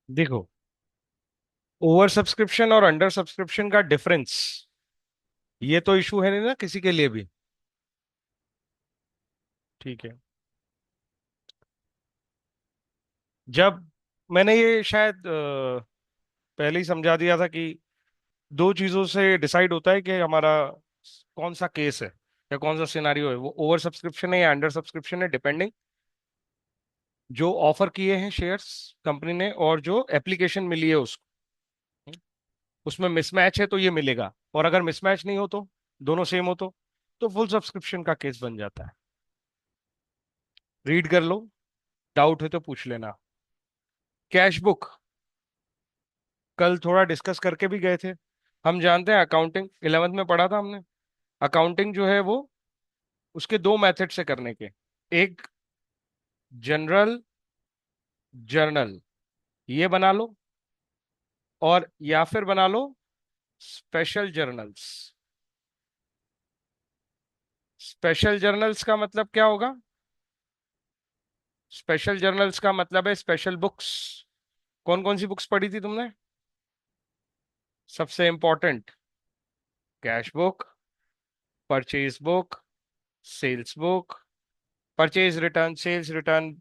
देखो, over subscription और under subscription का डिफरेंस, ये तो इशू है नहीं ना किसी के लिए भी। ठीक है। जब मैंने ये शायद पहले ही समझा दिया था कि दो चीजों से डिसाइड होता है कि हमारा कौन सा केस है या कौन सा सिनारियो है, वो ओवर सब्सक्रिप्शन है या अंडर सब्सक्रिप्शन है, डिपेंडिंग जो ऑफर किए हैं शेयर्स कंपनी ने और जो एप्लीकेशन मिली है उसको। उसमें मिसमैच है तो ये मिलेगा, और अगर मिसमैच नहीं हो तो दोनों सेम हो तो फुल सब्सक्रिप्शन का केस बन जाता है। रीड कर लो, डाउट है तो पूछ लेना। कैश बुक कल थोड़ा डिस्कस करके भी गए थे। हम जानते हैं, अकाउंटिंग 11th में पढ़ा था हमने। अकाउंटिंग जो है वो उसके दो मेथड से करने के, एक जनरल जर्नल ये बना लो, और या फिर बना लो स्पेशल जर्नल्स। स्पेशल जर्नल्स का मतलब क्या होगा? स्पेशल जर्नल्स का मतलब है स्पेशल बुक्स। कौन कौन सी बुक्स पढ़ी थी तुमने? सबसे important, cash book, purchase book, sales book, purchase return, sales return,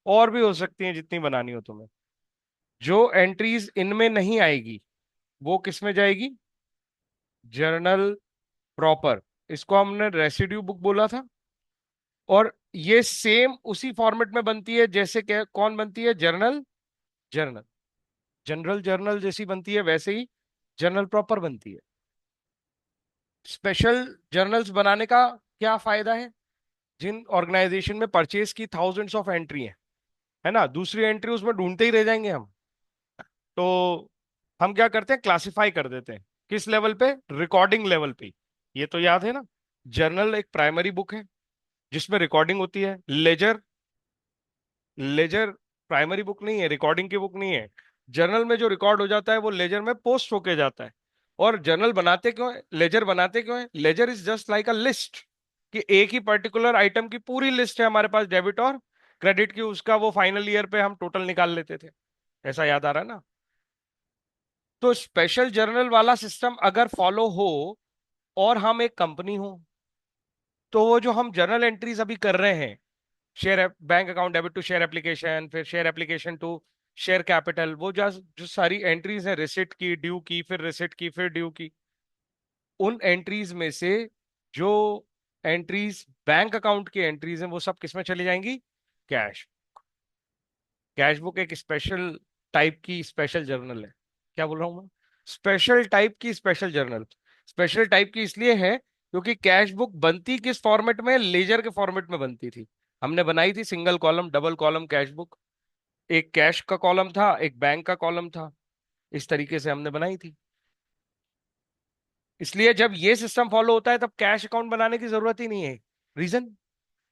और भी हो सकती हैं जितनी बनानी हो तुम्हें। जो एंट्रीज इनमें नहीं आएगी वो किस में जाएगी? Journal proper. इसको हमने रेसिड्यू बुक बोला था। और ये सेम उसी फॉर्मेट में बनती है जैसे क्या कौन बनती है? Journal journal. जनरल जर्नल जैसी बनती है वैसे ही जर्नल प्रॉपर बनती है। स्पेशल जर्नल्स बनाने का क्या फायदा है? जिन ऑर्गेनाइजेशन में परचेज की थाउजेंड्स ऑफ एंट्री है ना, दूसरी एंट्री उसमें ढूंढते ही रह जाएंगे हम। तो हम क्या करते हैं, क्लासिफाई कर देते हैं। किस लेवल पे? रिकॉर्डिंग लेवल पे। ये तो याद है ना। जर्नल एक प्राइमरी बुक है जिसमें रिकॉर्डिंग होती है। लेजर, लेजर प्राइमरी बुक नहीं है, रिकॉर्डिंग की बुक नहीं है। जर्नल में जो रिकॉर्ड हो जाता है वो लेजर में पोस्ट होके जाता है। और जर्नल बनाते क्यों है, लेजर बनाते क्यों है? Ledger is just like a list, कि एक ही पर्टिकुलर आइटम की पूरी लिस्ट है हमारे पास, डेबिट और क्रेडिट की, उसका वो फाइनल ईयर पे हम टोटल निकाल लेते थे। ऐसा याद आ रहा है ना? तो स्पेशल जर्नल वाला सिस्टम अगर फॉलो हो और हम एक कंपनी हो, तो वो जो हम जर्नल एंट्रीज अभी कर रहे हैं, share bank account debit to share application, फिर share application to share capital, वो जो जो सारी एंट्रीज है, रिसिट की, ड्यू की, फिर रिसिट की, फिर ड्यू की, उन एंट्रीज में से जो एंट्रीज बैंक अकाउंट की एंट्रीज हैं वो सब किस में चली जाएंगी? कैश। कैश बुक एक स्पेशल टाइप की स्पेशल जर्नल है। क्या बोल रहा हूं मैं? स्पेशल टाइप की स्पेशल जर्नल। स्पेशल टाइप की इसलिए है क्योंकि कैश बुक बनती किस फॉर्मेट में? लेजर के फॉर्मेट में बनती थी। हमने बनाई थी single column double column cash book. एक कैश का कॉलम था, एक बैंक का कॉलम था। इस तरीके से हमने बनाई थी। इसलिए जब ये सिस्टम फॉलो होता है तब कैश अकाउंट बनाने की जरूरत ही नहीं है। रीजन,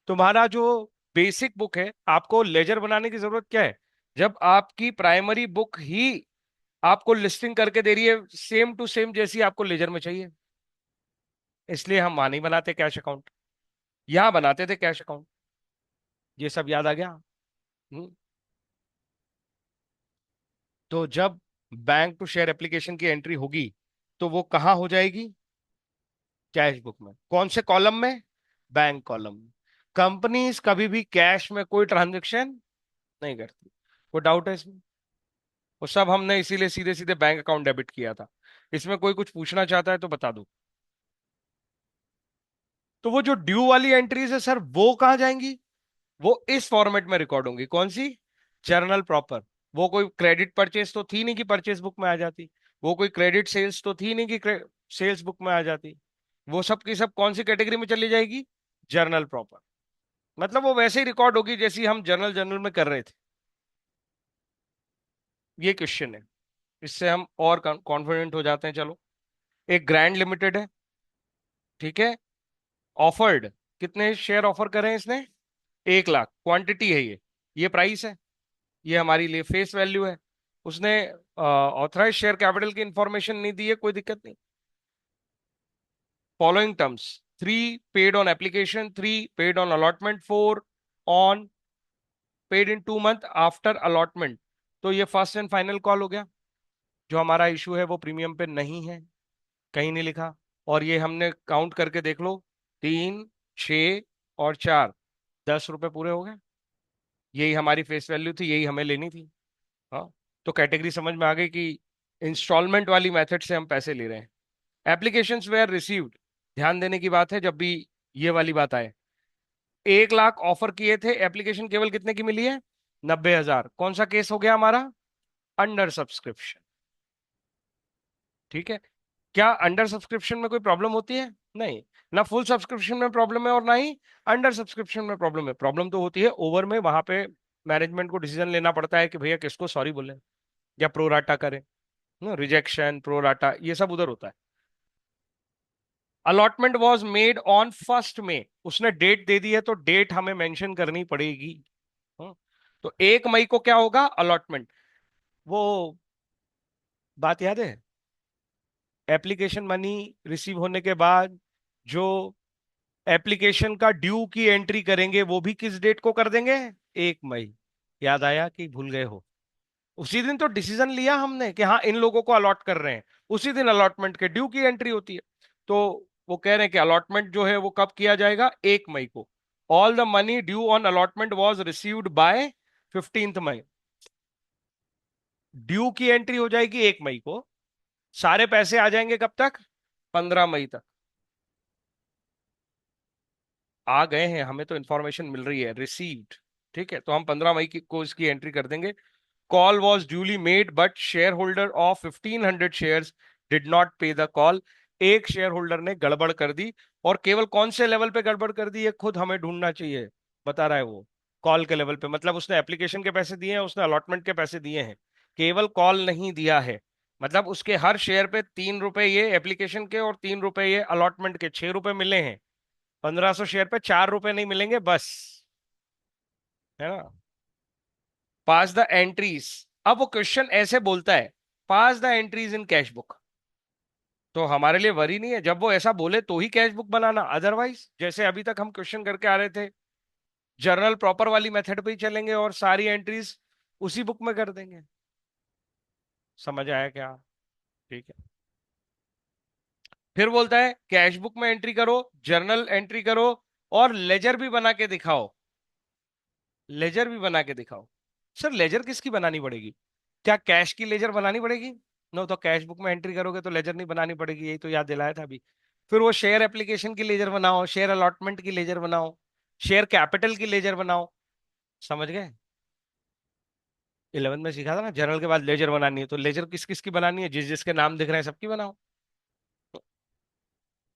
तुम्हारा जो बेसिक बुक है, आपको लेजर बनाने की जरूरत क्या है? जब आपकी प्राइमरी बुक ही आपको लिस्टिंग करके दे रही है सेम टू सेम जैसी आपको लेजर में चाहिए। इसलिए हम वहां नहीं बनाते कैश अकाउंट, यहां बनाते थे कैश अकाउंट। ये सब याद आ गया? हम्म। तो जब बैंक टू शेयर एप्लीकेशन की एंट्री होगी तो वो कहां हो जाएगी? कैश बुक में। कौन से कॉलम में? बैंक कॉलम में। कंपनीज कभी भी कैश में कोई ट्रांजेक्शन नहीं करती। कोई डाउट है इसमें? वो सब हमने इसीलिए सीधे सीधे बैंक अकाउंट डेबिट किया था। इसमें कोई कुछ पूछना चाहता है तो बता दो। तो वो जो ड्यू वाली एंट्रीज है सर, वो कहाँ जाएंगी? वो इस फॉर्मेट में रिकॉर्ड होंगी। कौन सी? Journal proper. वो कोई क्रेडिट परचेज तो थी नहीं कि परचेज बुक में आ जाती। वो कोई क्रेडिट सेल्स तो थी नहीं कि सेल्स बुक में आ जाती। वो सब की सब कौन सी कैटेगरी में चली जाएगी? Journal proper. मतलब वो वैसे ही रिकॉर्ड होगी जैसी हम जर्नल जर्नल में कर रहे थे। ये क्वेश्चन है। इससे हम और कॉन्फिडेंट हो जाते हैं। चलो, एक ग्रैंड लिमिटेड है, ठीक है। ऑफर्ड, कितने शेयर ऑफर करें इसने? 1 लाख। क्वांटिटी है ये प्राइस है, ये हमारी लिए फेस वैल्यू है। उसने ऑथराइज शेयर कैपिटल की इंफॉर्मेशन नहीं दी है, कोई दिक्कत नहीं। Following terms: 3 paid on application, 3 paid on allotment, 4 on paid in 2 months after allotment. तो ये फर्स्ट एंड फाइनल कॉल हो गया। जो हमारा इशू है वो प्रीमियम पे नहीं है, कहीं नहीं लिखा। और ये हमने काउंट करके देख लो, 3, 6 और 4, 10 रुपए पूरे हो गए। यही हमारी फेस वैल्यू थी, यही हमें लेनी थी। हाँ, तो कैटेगरी समझ में आ गई कि इंस्टॉलमेंट वाली मेथड से हम पैसे ले रहे हैं। एप्लीकेशंस वेयर रिसीव्ड, ध्यान देने की बात है जब भी ये वाली बात आए। 1 लाख ऑफर किए थे, एप्लीकेशन केवल कितने की मिली है? 90,000। कौन सा केस हो गया हमारा? Under subscription. ठीक है। क्या अंडर सब्सक्रिप्शन में कोई प्रॉब्लम होती है? नहीं। ना फुल सब्सक्रिप्शन में प्रॉब्लम है और ना ही अंडर सब्सक्रिप्शन में प्रॉब्लम है। प्रॉब्लम तो होती है ओवर में, वहां पे मैनेजमेंट को डिसीजन लेना पड़ता है कि भैया किसको सॉरी बोले या प्रोराटा करें। रिजेक्शन, प्रोराटा, ये सब उधर होता है। अलॉटमेंट वॉज मेड ऑन 1 मई, उसने डेट दे दी है तो डेट हमें मेंशन करनी पड़ेगी। हम्म, तो 1 मई को क्या होगा? अलॉटमेंट। वो बात याद है? एप्लीकेशन मनी रिसीव होने के बाद जो एप्लीकेशन का ड्यू की एंट्री करेंगे वो भी किस डेट को कर देंगे? 1 मई। याद आया कि भूल गए हो? उसी दिन तो डिसीजन लिया हमने कि हाँ इन लोगों को अलॉट कर रहे हैं, उसी दिन अलॉटमेंट के ड्यू की एंट्री होती है। तो वो कह रहे हैं कि अलॉटमेंट जो है वो कब किया जाएगा? 1 मई को। All the money due on allotment was received by 15th मई। ड्यू की एंट्री हो जाएगी 1 मई को, सारे पैसे आ जाएंगे कब तक? 15 मई तक। आ गए हैं, हमें तो इंफॉर्मेशन मिल रही है रिसीव्ड। ठीक है, तो हम 15 मई की को इसकी एंट्री कर देंगे। Call was duly made but share holder of 1500 shares did not pay the call. एक शेयर होल्डर ने गड़बड़ कर दी। और केवल कौन से लेवल पे गड़बड़ कर दी, ये खुद हमें ढूंढना चाहिए। बता रहा है वो, कॉल के लेवल पे, मतलब उसने एप्लीकेशन के पैसे दिए हैं, उसने अलॉटमेंट के पैसे दिए हैं, केवल कॉल नहीं दिया है। मतलब उसके हर शेयर पे 3 रुपए ये एप्लीकेशन के और 3 रुपए ये अलॉटमेंट के, 6 रुपए मिले हैं। 1500 शेयर पे 4 रुपए नहीं मिलेंगे बस, है ना। Pass the entries. अब वो क्वेश्चन ऐसे बोलता है, pass the entries in cash book. तो हमारे लिए वरी नहीं है, जब वो ऐसा बोले तो ही कैश बुक बनाना, अदरवाइज जैसे अभी तक हम क्वेश्चन करके आ रहे थे, जर्नल प्रॉपर वाली मेथड पे ही चलेंगे और सारी एंट्रीज उसी बुक में कर देंगे। समझ आया क्या? ठीक है। फिर बोलता है कैश बुक में एंट्री करो, जर्नल एंट्री करो, और लेजर भी बना के दिखाओ। लेजर भी बना के दिखाओ। सर लेजर किसकी बनानी पड़ेगी? क्या कैश की लेजर बनानी पड़ेगी? नो, तो कैश बुक में एंट्री करोगे तो लेजर नहीं बनानी पड़ेगी, यही तो याद दिलाया था अभी। फिर वो शेयर एप्लीकेशन की लेजर बनाओ, शेयर अलॉटमेंट की लेजर बनाओ, शेयर कैपिटल की लेजर बनाओ। समझ गए? 11 में सीखा था ना, जनरल के बाद लेजर बनानी है, तो लेजर किस किस की बनानी है? जिस जिसके नाम दिख रहे हैं सबकी बनाओ।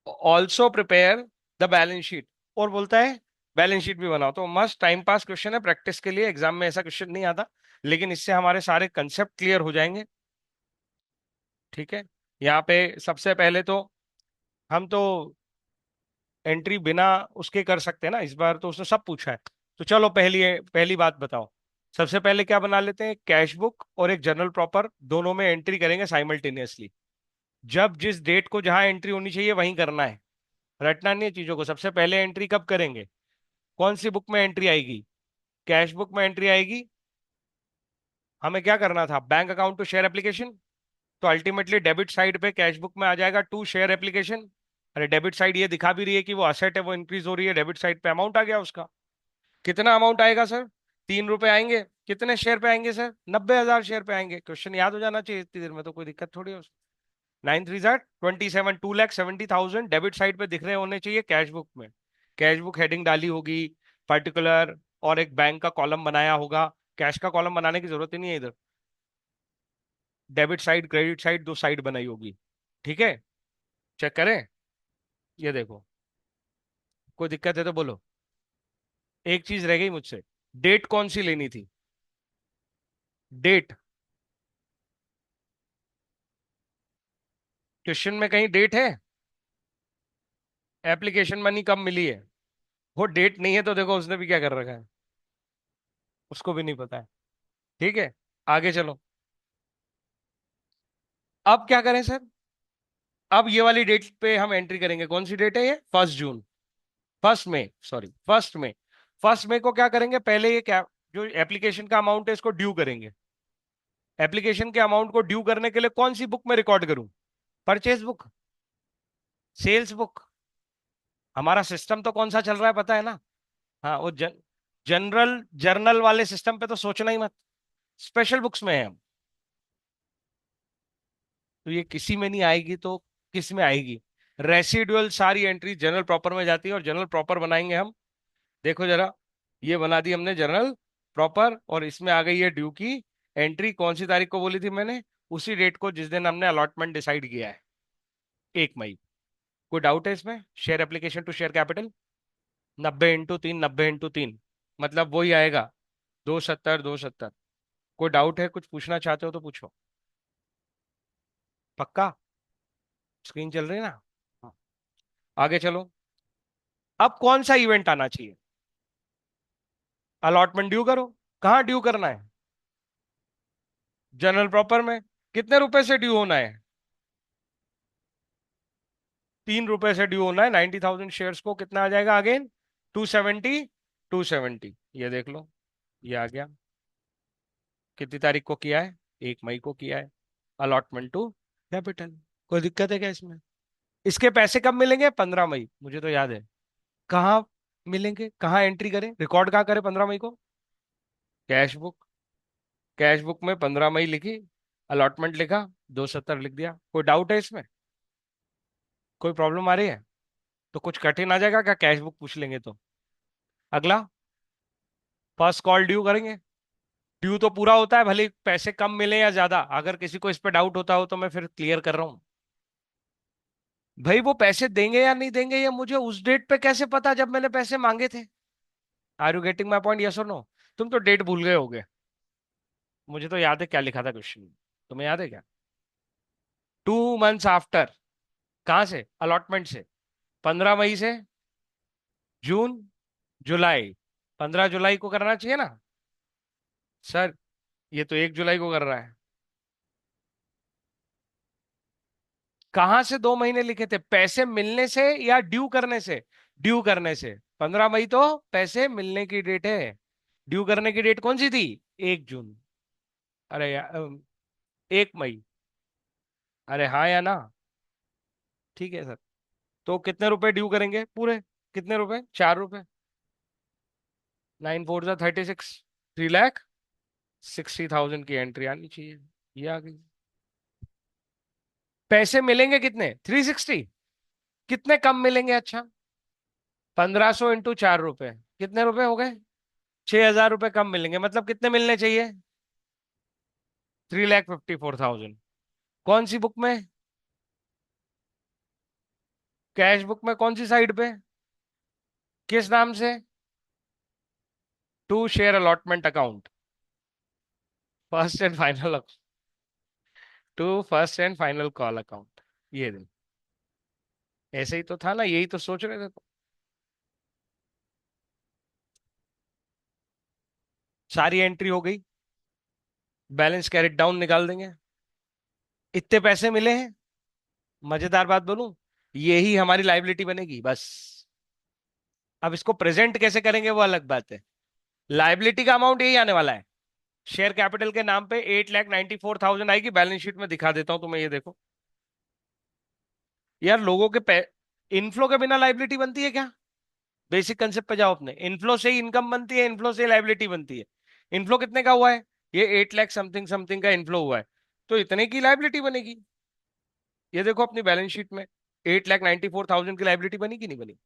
Also prepare the balance sheet, और बोलता है बैलेंस शीट भी बनाओ। तो मस्त टाइम पास क्वेश्चन है, प्रैक्टिस के लिए, एग्जाम में ऐसा क्वेश्चन नहीं आता, लेकिन इससे हमारे सारे कंसेप्ट क्लियर हो जाएंगे। ठीक है। यहाँ पे सबसे पहले तो हम तो एंट्री बिना उसके कर सकते हैं ना, इस बार तो उसने सब पूछा है। तो चलो पहली पहली बात बताओ। सबसे पहले क्या बना लेते हैं? कैश बुक और एक जर्नल प्रॉपर, दोनों में एंट्री करेंगे साइमल्टेनियसली। जब जिस डेट को जहां एंट्री होनी चाहिए वहीं करना है, रटना नहीं है चीजों को। सबसे पहले एंट्री कब करेंगे? कौन सी बुक में एंट्री आएगी? कैश बुक में एंट्री आएगी। हमें क्या करना था? Bank account to share application. तो अल्टीमेटली डेबिट साइड पे कैश बुक में आ जाएगा टू शेयर एप्लीकेशन। अरे डेबिट साइड ये दिखा भी रही है कि वो असेट है, वो इंक्रीज हो रही है, डेबिट साइड पे अमाउंट आ गया उसका। कितना अमाउंट आएगा सर? 3 रुपए आएंगे। कितने शेयर पे आएंगे सर? 90,000 शेयर पे आएंगे। क्वेश्चन याद हो जाना चाहिए इतनी देर में, तो कोई दिक्कत थोड़ी है उसमें। 9 3 27, 2,70,000 डेबिट साइड पे दिख रहे होने चाहिए कैश बुक में। कैश बुक हेडिंग डाली होगी, पर्टिकुलर, और एक बैंक का कॉलम बनाया होगा। कैश का कॉलम बनाने की जरूरत ही नहीं है इधर। डेबिट साइड क्रेडिट साइड दो साइड बनाई होगी। ठीक है, चेक करें। ये देखो, कोई दिक्कत है तो बोलो। एक चीज रह गई मुझसे, डेट कौन सी लेनी थी? डेट, क्वेश्चन में कहीं डेट है? एप्लीकेशन मनी कब मिली है, वो डेट नहीं है, तो देखो उसने भी क्या कर रखा है, उसको भी नहीं पता है। ठीक है, आगे चलो। अब क्या करें सर? अब ये वाली डेट पे हम एंट्री करेंगे। कौन सी डेट है ये? 1 जून, 1 मई, सॉरी 1 मई। 1 मई को क्या करेंगे? पहले ये क्या, जो एप्लीकेशन का अमाउंट है इसको ड्यू करेंगे। एप्लीकेशन के अमाउंट को ड्यू करने के लिए कौन सी बुक में रिकॉर्ड करूं? Purchase book, sales book? हमारा सिस्टम तो कौन सा चल रहा है पता है ना? हाँ, वो जनरल जर्नल वाले सिस्टम पे तो सोचना ही मत। स्पेशल बुक्स में है हम। तो ये किसी में नहीं आएगी तो किस में आएगी? रेसिडुअल सारी एंट्री जनरल प्रॉपर में जाती है, और जनरल प्रॉपर बनाएंगे हम। देखो जरा, ये बना दी हमने जनरल प्रॉपर, और इसमें आ गई है ड्यू की एंट्री। कौन सी तारीख को बोली थी मैंने? उसी डेट को जिस दिन हमने अलॉटमेंट डिसाइड किया है, 1 मई। कोई डाउट है इसमें? Share application to share capital 90 × 3, 90 × 3, मतलब वही आएगा, 270 270। कोई डाउट है, कुछ पूछना चाहते हो तो पूछो। पक्का? स्क्रीन चल रही है ना? हाँ। आगे चलो। अब कौन सा इवेंट आना चाहिए? अलॉटमेंट ड्यू करो। कहाँ ड्यू करना है? जनरल प्रॉपर में। कितने रुपए से ड्यू होना है? 3 रुपए से ड्यू होना है। 90,000 शेयर्स को कितना आ जाएगा अगेन? 270 270। ये देख लो, ये आ गया। कितनी तारीख को किया है? 1 मई को किया है। Allotment to capital. कोई दिक्कत है क्या इसमें? इसके पैसे कब मिलेंगे? 15 मई, मुझे तो याद है। कहाँ मिलेंगे? कहाँ एंट्री करें? रिकॉर्ड कहाँ करें 15 मई को? Cash book. कैश बुक में 15 मई लिखी, अलॉटमेंट लिखा, 270 लिख दिया। कोई डाउट है इसमें? कोई प्रॉब्लम आ रही है? तो कुछ कठिन आ जाएगा क्या कैश बुक पूछ लेंगे तो? अगला, फर्स्ट कॉल ड्यू करेंगे। ड्यू तो पूरा होता है, भले ही पैसे कम मिले या ज्यादा। अगर किसी को इस पे डाउट होता हो तो मैं फिर क्लियर कर रहा हूँ। भाई वो पैसे देंगे या नहीं देंगे, ये मुझे उस डेट पे कैसे पता जब मैंने पैसे मांगे थे? Are you getting my point? Yes और नो? तुम तो डेट भूल गए होगे। मुझे तो याद है क्या लिखा था क्वेश्चन। तुम्हें याद है क्या? 2 मंथ्स आफ्टर। कहाँ से? अलॉटमेंट से। 15 मई से जून, जुलाई। 15 जुलाई को करना चाहिए ना? सर, ये तो 1 जुलाई को कर रहा है। कहाँ से 2 महीने लिखे थे? पैसे मिलने से या ड्यू करने से? ड्यू करने से। 15 मई तो पैसे मिलने की डेट है। ड्यू करने की डेट कौन सी थी? 1 जून। अरे यार, 1 मई। अरे हाँ या ना? ठीक है सर। तो कितने रुपए ड्यू करेंगे पूरे? कितने रुपए? 4 रुपए। 9 4 36। 3,60,000 की एंट्री आनी चाहिए। ये आ गई। पैसे मिलेंगे कितने? 360। कितने कम मिलेंगे? अच्छा, 1500 × 4 रुपए, कितने रुपए हो गए? 6,000 रुपए कम मिलेंगे। मतलब कितने मिलने चाहिए? 3,54,000। कौन सी बुक में? कैश बुक में कौन सी साइड पे? किस नाम से? To share allotment account. First and final. To first and final call account. ये दिन ऐसे ही तो था ना, यही तो सोच रहे थे तो। सारी एंट्री हो गई। बैलेंस कैरेट डाउन निकाल देंगे। इतने पैसे मिले हैं। मजेदार बात बोलूं, यही हमारी लाइबिलिटी बनेगी बस। अब इसको प्रेजेंट कैसे करेंगे वो अलग बात है। लाइबिलिटी का अमाउंट यही आने वाला है। शेयर कैपिटल के नाम पे 8,94,000 आएगी। बैलेंस शीट में दिखा देता हूं तुम्हें, ये देखो। यार लोगों के इनफ्लो के बिना लाइबिलिटी बनती है क्या? बेसिक कंसेप्ट पे जाओ अपने। इनफ्लो से ही इनकम बनती है, इनफ्लो से लाइबिलिटी बनती है। इनफ्लो कितने का हुआ है? ये 8 लाख समथिंग समथिंग का इनफ्लो हुआ है। तो इतने की लाइबिलिटी बनेगी। ये देखो अपनी बैलेंस शीट में, 8,94,000 की लाइबिलिटी बनी कि नहीं बनी?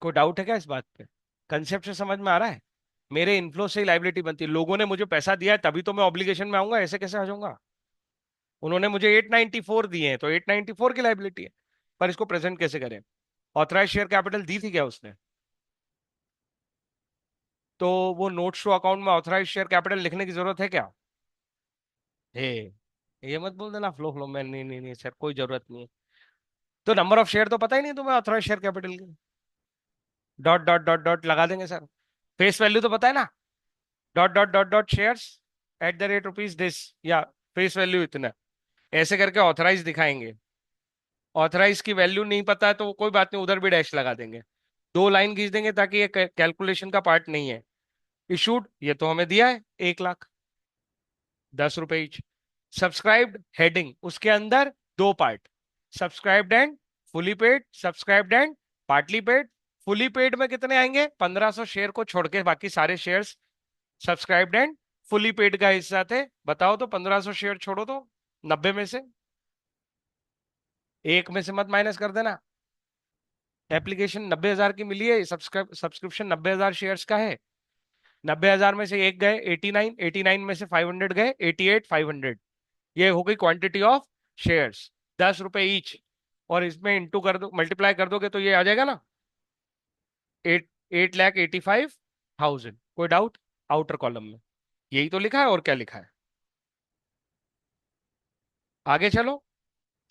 कोई डाउट है क्या इस बात पे? कंसेप्ट से समझ में आ रहा है? मेरे इनफ्लो से ही लाइबिलिटी बनती है। लोगों ने मुझे पैसा दिया है तभी तो मैं ऑब्लिगेशन में आऊंगा, ऐसे कैसे आ जाऊंगा? उन्होंने मुझे 894 दिए हैं तो 894 की लाइबिलिटी है। पर इसको प्रेजेंट कैसे करें? ऑथराइज शेयर कैपिटल दी थी क्या उसने? तो वो नोट्स टू अकाउंट में ऑथराइज शेयर कैपिटल लिखने की जरूरत है क्या? हे, ये मत बोल देना फ्लो फ्लो में, नहीं नहीं नहीं सर, कोई जरूरत नहीं है। तो नंबर ऑफ शेयर तो पता ही नहीं तुम्हें ऑथराइज शेयर कैपिटल की? डॉट डॉट डॉट डॉट लगा देंगे सर। फेस वैल्यू तो पता है ना? Dot dot dot dot shares @rupees this, या फेस वैल्यू इतना, ऐसे करके ऑथराइज दिखाएंगे। ऑथराइज की वैल्यू नहीं पता है तो कोई बात नहीं, उधर भी डैश लगा देंगे। 2 लाइन खींच देंगे ताकि ये कैलकुलेशन का पार्ट नहीं है। इशूड, ये तो हमें दिया है 1 लाख। 10 रुपए ईच। सब्सक्राइब्ड हेडिंग, उसके अंदर दो part, subscribed and fully paid, subscribed and partly paid. Fully paid में कितने आएंगे? 1500 शेयर को छोड़ के बाकी सारे shares subscribed and fully paid का हिस्सा थे। बताओ तो, 1500 शेयर छोड़ो तो 90 में से एक में से मत माइनस कर देना। एप्लीकेशन 90,000 की मिली है, सब्सक्रिप्शन 90,000 शेयर्स का है। 90,000 में से एक गए 89, 89 में से 500 गए 88, 500। ये हो गई क्वांटिटी ऑफ शेयर्स, 10 रुपए ईच। और इसमें इंटू कर दो, मल्टीप्लाई कर दोगे तो ये आ जाएगा ना, 8,85,000। कोई डाउट? आउटर कॉलम में यही तो लिखा है, और क्या लिखा है? आगे चलो।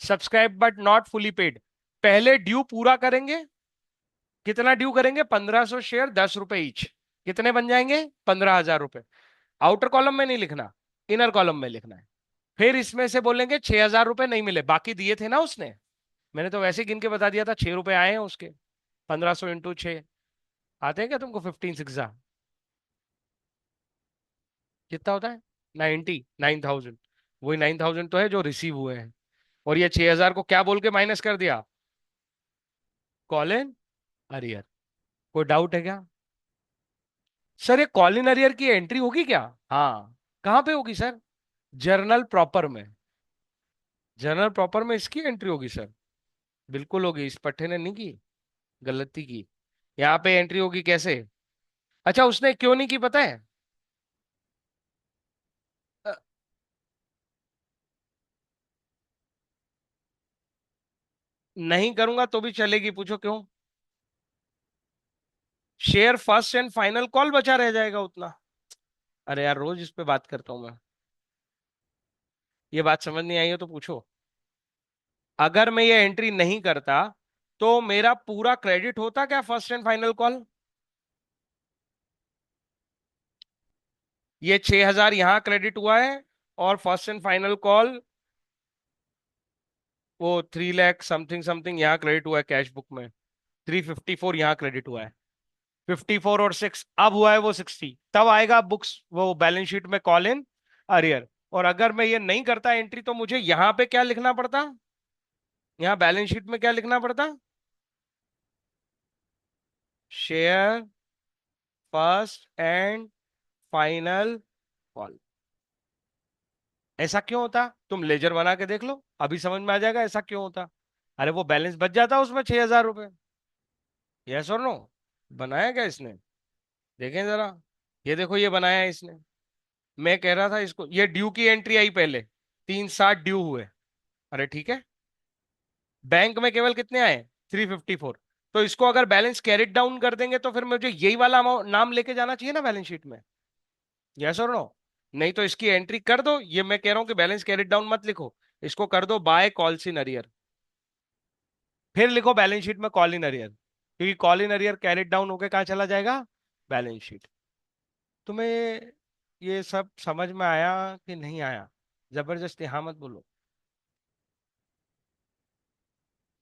Subscribe but not fully paid, पहले ड्यू पूरा करेंगे। कितना ड्यू करेंगे? 1500 शेयर, 10 रुपए ईच। कितने बन जाएंगे? 15,000 रुपए। आउटर कॉलम में नहीं लिखना, इनर कॉलम में लिखना है। फिर इसमें से बोलेंगे 6,000 रुपए नहीं मिले, बाकी दिए थे ना उसने। मैंने तो वैसे ही गिन के बता दिया था, 6 रुपए आए हैं उसके। 1500 इंटू 6, आते हैं क्या तुमको 15 6 कितना होता है? 99,000। वही 9,000 तो है जो रिसीव हुए हैं। और ये 6,000 को क्या बोल के माइनस कर दिया? Call in arrear. कोई डाउट है क्या? सर ये कॉल इन अरियर की एंट्री होगी क्या? हाँ। कहाँ पे होगी सर? जर्नल प्रॉपर में। जर्नल प्रॉपर में इसकी एंट्री होगी सर। बिल्कुल होगी, इस पट्टे ने नहीं की, गलती की। यहाँ पे एंट्री होगी कैसे? अच्छा, उसने क्यों नहीं की पता है? अ, नहीं करूंगा तो भी चलेगी, पूछो क्यों? Share first and final call बचा रह जाएगा उतना। अरे यार, रोज इस पे बात करता हूं मैं। ये बात समझ नहीं आई हो तो पूछो। अगर मैं ये एंट्री नहीं करता तो मेरा पूरा क्रेडिट होता क्या फर्स्ट एंड फाइनल कॉल? ये 6,000 यहां क्रेडिट हुआ है, और फर्स्ट एंड फाइनल कॉल वो 3 लाख समथिंग समथिंग यहाँ क्रेडिट हुआ है कैश बुक में। 354 यहाँ क्रेडिट हुआ है। 54 और 6 अब हुआ है वो 60, तब आएगा बुक्स वो बैलेंस शीट में कॉल इन अरियर। और अगर मैं ये नहीं करता एंट्री तो मुझे यहाँ पे क्या लिखना पड़ता? यहाँ बैलेंस शीट में क्या लिखना पड़ता? Share first and final call. ऐसा क्यों होता? तुम लेजर बना के देख लो, अभी समझ में आ जाएगा ऐसा क्यों होता। अरे वो बैलेंस बच जाता उसमें 6,000 रुपए। यस और नो? बनाया क्या इसने? देखें जरा। ये देखो, ये बनाया है इसने। मैं कह रहा था इसको, ये ड्यू की एंट्री आई पहले, 360 ड्यू हुए। अरे ठीक है, बैंक में केवल कितने आए? 354। तो इसको अगर बैलेंस कैरिड डाउन कर देंगे तो फिर मुझे यही वाला नाम लेके जाना चाहिए ना बैलेंस शीट में। यस और नो? नहीं तो इसकी एंट्री कर दो, ये मैं कह रहा हूं कि बैलेंस कैरिड डाउन मत लिखो, इसको कर दो बाय कॉल्स इन अरियर। फिर लिखो बैलेंस शीट में कॉल इन अरियर, क्योंकि call in arrear carried down होके कहाँ चला जाएगा? Balance sheet. तुम्हें ये सब समझ में आया कि नहीं आया? जबरदस्ती हाँ मत बोलो।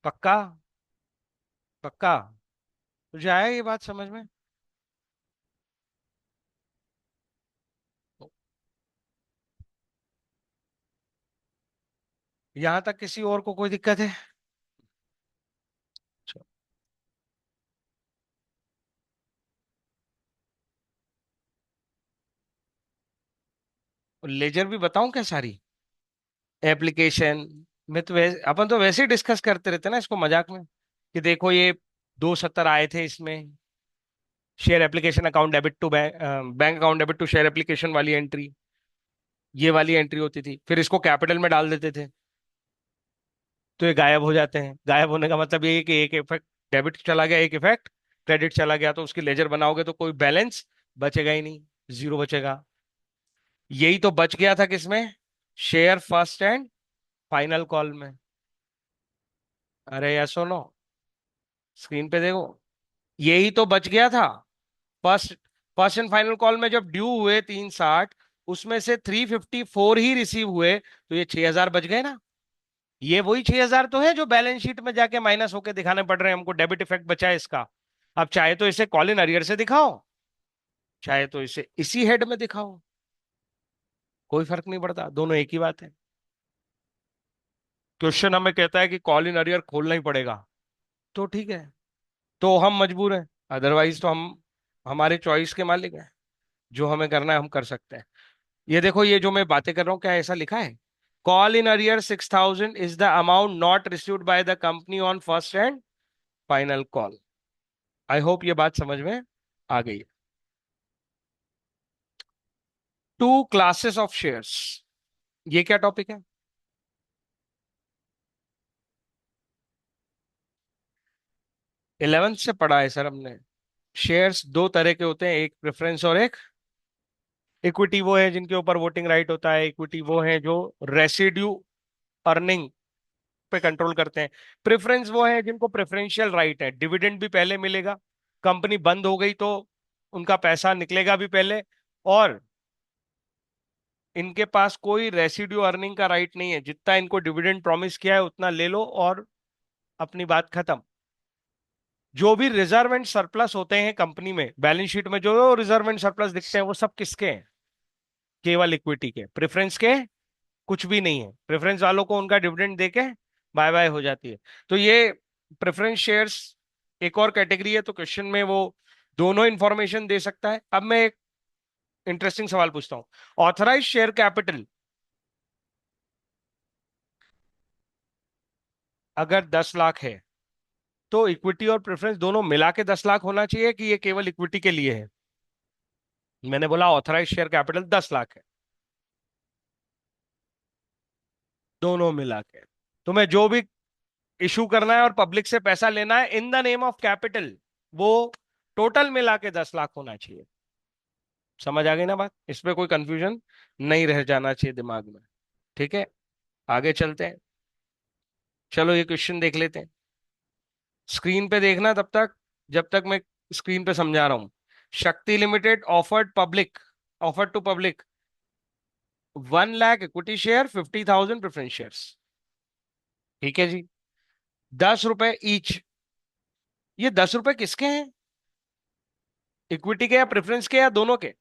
पक्का? पक्का? तुझे आया ये बात समझ में? यहां तक किसी और को कोई दिक्कत है? अच्छा, लेजर भी बताऊं क्या सारी एप्लीकेशन में? तो वैसे अपन तो वैसे ही डिस्कस करते रहते हैं ना इसको मजाक में, कि देखो ये दो सत्तर आए थे इसमें, share application account debit to bank, bank account debit to share application वाली एंट्री, ये वाली एंट्री होती थी। फिर इसको कैपिटल में डाल देते थे, तो ये गायब हो जाते हैं। गायब होने का मतलब ये है कि एक इफेक्ट डेबिट चला गया, एक इफेक्ट क्रेडिट चला गया, तो उसकी लेजर बनाओगे तो कोई बैलेंस बचेगा ही नहीं, जीरो बचेगा। यही तो बच गया था किसमें? Share first and final call में। अरे या सुनो, स्क्रीन पे देखो, यही तो बच गया था। First first and final call में जब ड्यू हुए 360, उसमें से 354 ही रिसीव हुए, तो ये 6,000 बच गए ना। ये वही 6,000 तो है जो बैलेंस शीट में जाके माइनस होके दिखाने पड़ रहे हैं हमको, डेबिट इफेक्ट बचा है इसका। अब चाहे तो इसे कॉल इन अरियर से दिखाओ, चाहे तो इसे इसी हेड में दिखाओ। कोई फर्क नहीं पड़ता, दोनों एक ही बात है। क्वेश्चन हमें कहता है कि कॉल इन अरियर खोलना ही पड़ेगा, तो ठीक है, तो हम मजबूर हैं, अदरवाइज तो हम हमारे चॉइस के मालिक हैं, जो हमें करना है हम कर सकते हैं। ये देखो, ये जो मैं बातें कर रहा हूँ क्या ऐसा लिखा है? Call in arrear 6,000 is the amount not received by the company on first and final call. I hope ये बात समझ में आ गई है। टू क्लासेस ऑफ शेयर्स, ये क्या टॉपिक है? 11th से पढ़ा है सर हमने। शेयर्स दो तरह के होते हैं, एक प्रेफरेंस और एक इक्विटी। वो है जिनके ऊपर वोटिंग राइट होता है, इक्विटी वो है जो रेसिड्यू अर्निंग पे कंट्रोल करते हैं। प्रेफरेंस वो है जिनको प्रेफरेंशियल राइट है, डिविडेंड भी पहले मिलेगा, कंपनी बंद हो गई तो उनका पैसा निकलेगा भी पहले, और इनके पास कोई रेसिड्यू अर्निंग का राइट नहीं है, जितना इनको डिविडेंड प्रॉमिस किया है उतना ले लो और अपनी बात खत्म। जो भी रिजर्व एंड सरप्लस होते हैं कंपनी में, बैलेंस शीट में जो रिजर्व एंड सरप्लस दिखते हैं वो सब किसके हैं? केवल इक्विटी के। प्रेफरेंस के कुछ भी नहीं है, प्रेफरेंस वालों को उनका डिविडेंड देके बाय बाय हो जाती है। तो ये प्रेफरेंस शेयर्स एक और कैटेगरी है, तो क्वेश्चन में वो दोनों इंफॉर्मेशन दे सकता है। अब मैं एक इंटरेस्टिंग सवाल पूछता हूं। ऑथराइज शेयर कैपिटल अगर 10 लाख है, तो इक्विटी और प्रेफरेंस दोनों मिला के 10 लाख होना चाहिए कि ये केवल इक्विटी के लिए है? मैंने बोला ऑथराइज शेयर कैपिटल 10 लाख है, दोनों मिला के। तुम्हें जो भी इशू करना है और पब्लिक से पैसा लेना है in the name of capital, वो टोटल मिला के 10 लाख होना चाहिए। समझ आ गई ना बात? इस पे कोई कंफ्यूजन नहीं रह जाना चाहिए दिमाग में। ठीक है, आगे चलते हैं। चलो ये क्वेश्चन देख लेते हैं। स्क्रीन पे देखना तब तक, जब तक मैं स्क्रीन पे समझा रहा हूं। Shakti limited offered to public 1 lakh equity share, 50,000 preference shares. ठीक है जी, 10 रुपए ईच। ये 10 रुपए किसके हैं? इक्विटी के या प्रेफरेंस के या दोनों के?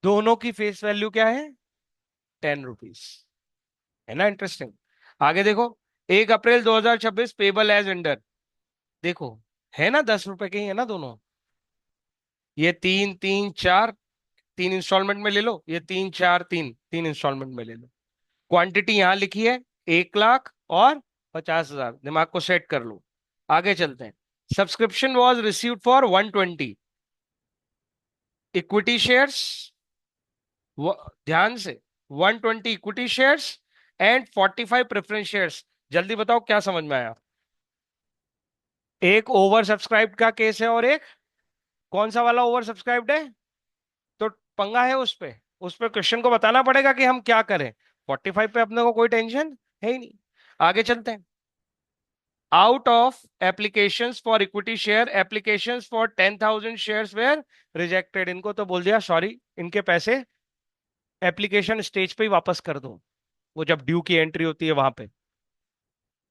दोनों की फेस वैल्यू क्या है? 10 रुपीज। है ना इंटरेस्टिंग? आगे देखो, 1 अप्रैल 2026 पेबल एज अंडर। देखो, है ना 10 रुपए के ही है ना दोनों? ये तीन तीन चार, तीन इंस्टॉलमेंट में ले लो, ये तीन चार तीन, तीन इंस्टॉलमेंट में ले लो। क्वांटिटी यहां लिखी है 1 लाख और 50,000, दिमाग को सेट कर लो। आगे चलते हैं। Subscription was received for 120 equity shares, ध्यान से, 120 equity shares and 45 preference shares. जल्दी बताओ क्या समझ में आया? एक ओवर सब्सक्राइब का केस है और एक कौन सा वाला ओवर सब्सक्राइब्ड है? तो पंगा है उस पे क्वेश्चन को बताना पड़ेगा कि हम क्या करें। 45 पे अपने को कोई टेंशन है ही नहीं। आगे चलते हैं। Out of applications for equity share, applications for 10,000 shares where rejected. इनको तो बोल दिया सॉरी, इनके पैसे एप्लीकेशन स्टेज पे ही वापस कर दो, वो जब ड्यू की एंट्री होती है वहां पे।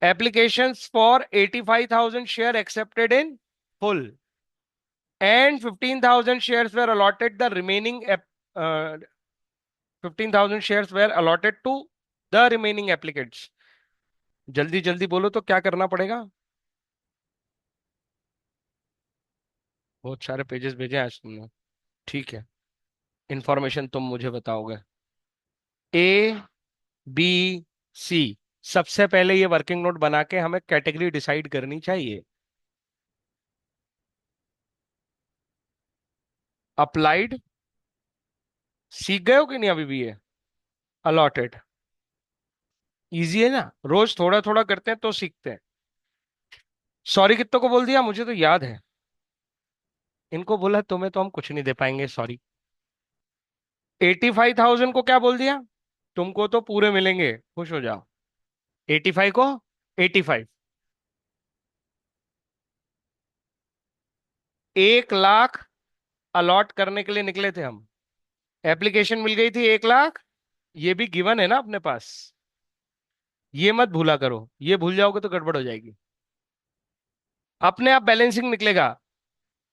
Applications for 85,000 share accepted in full and 15,000 shares were allotted the remaining 15,000 shares were allotted to the remaining applicants। जल्दी जल्दी बोलो तो क्या करना पड़ेगा? बहुत सारे पेजेस भेजे आज तुमने। ठीक है, इंफॉर्मेशन तुम मुझे बताओगे। ए, बी, सी। सबसे पहले ये वर्किंग नोट बना के हमें कैटेगरी डिसाइड करनी चाहिए। अप्लाइड सीख गए हो कि नहीं अभी भी? ये अलॉटेड इजी है ना, रोज थोड़ा थोड़ा करते हैं तो सीखते हैं। सॉरी कितनों को बोल दिया मुझे तो याद है, इनको बोला तुम्हें तो हम कुछ नहीं दे पाएंगे सॉरी। 85,000 को क्या बोल दिया? तुमको तो पूरे मिलेंगे, खुश हो जाओ। 85 को 85, 1 लाख अलॉट करने के लिए निकले थे हम। एप्लीकेशन मिल गई थी 1 लाख, ये भी गिवन है ना अपने पास, ये मत भूला करो, ये भूल जाओगे तो गड़बड़ हो जाएगी। अपने आप बैलेंसिंग निकलेगा।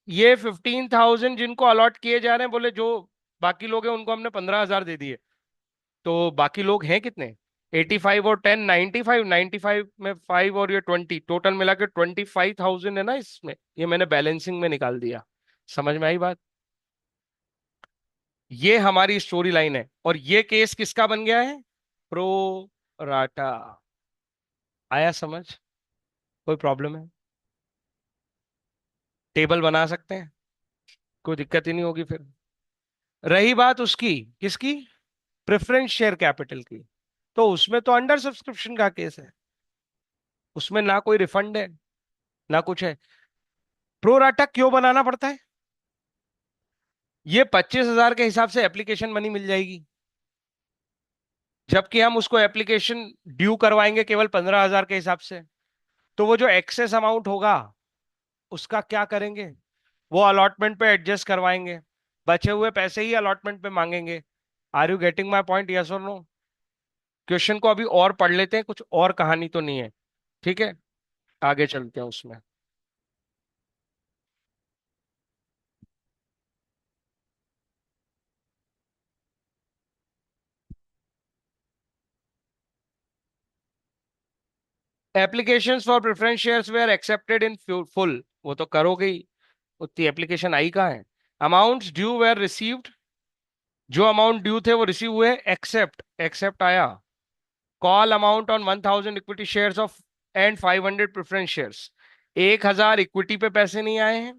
ये 15,000 जिनको अलॉट किए जा रहे हैं, बोले जो बाकी लोग हैं उनको हमने 15,000 दे दिए। तो बाकी लोग हैं कितने? 85 और 10, 95, 95 में 5 और ये 20, टोटल मिला के 25,000 है ना इसमें। ये मैंने बैलेंसिंग में निकाल दिया। समझ में आई बात? ये हमारी स्टोरी लाइन है, और ये केस किसका बन गया है? Pro rata. आया समझ? कोई प्रॉब्लम है? टेबल बना सकते हैं, कोई दिक्कत ही नहीं होगी फिर। रही बात उसकी, किसकी? प्रेफरेंस शेयर कैपिटल की। तो उसमें तो अंडर सब्सक्रिप्शन का केस है, उसमें ना कोई रिफंड है, ना कुछ है। प्रो राटा क्यों बनाना पड़ता है? ये 25,000 के हिसाब से एप्लीकेशन मनी मिल जाएगी, जबकि हम उसको एप्लीकेशन ड्यू करवाएंगे केवल 15,000 के हिसाब से। तो वो जो एक्सेस अमाउंट होगा उसका क्या करेंगे? वो अलॉटमेंट पे एडजस्ट करवाएंगे, बचे हुए पैसे ही अलॉटमेंट पे मांगेंगे। Are you getting my point, yes और नो? क्वेश्चन को अभी और पढ़ लेते हैं, कुछ और कहानी तो नहीं है। ठीक है, आगे चलते हैं उसमें। Applications for preference shares where accepted in full, वो तो करोगे ही, उतनी एप्लीकेशन आई कहाँ है? अमाउंट्स ड्यू वेयर रिसीव्ड, जो अमाउंट ड्यू थे वो रिसीव हुए। एक्सेप्ट, एक्सेप्ट आया। Call amount on 1,000 equity shares of and 500 preference shares. 1,000 equity पे पैसे नहीं आए हैं,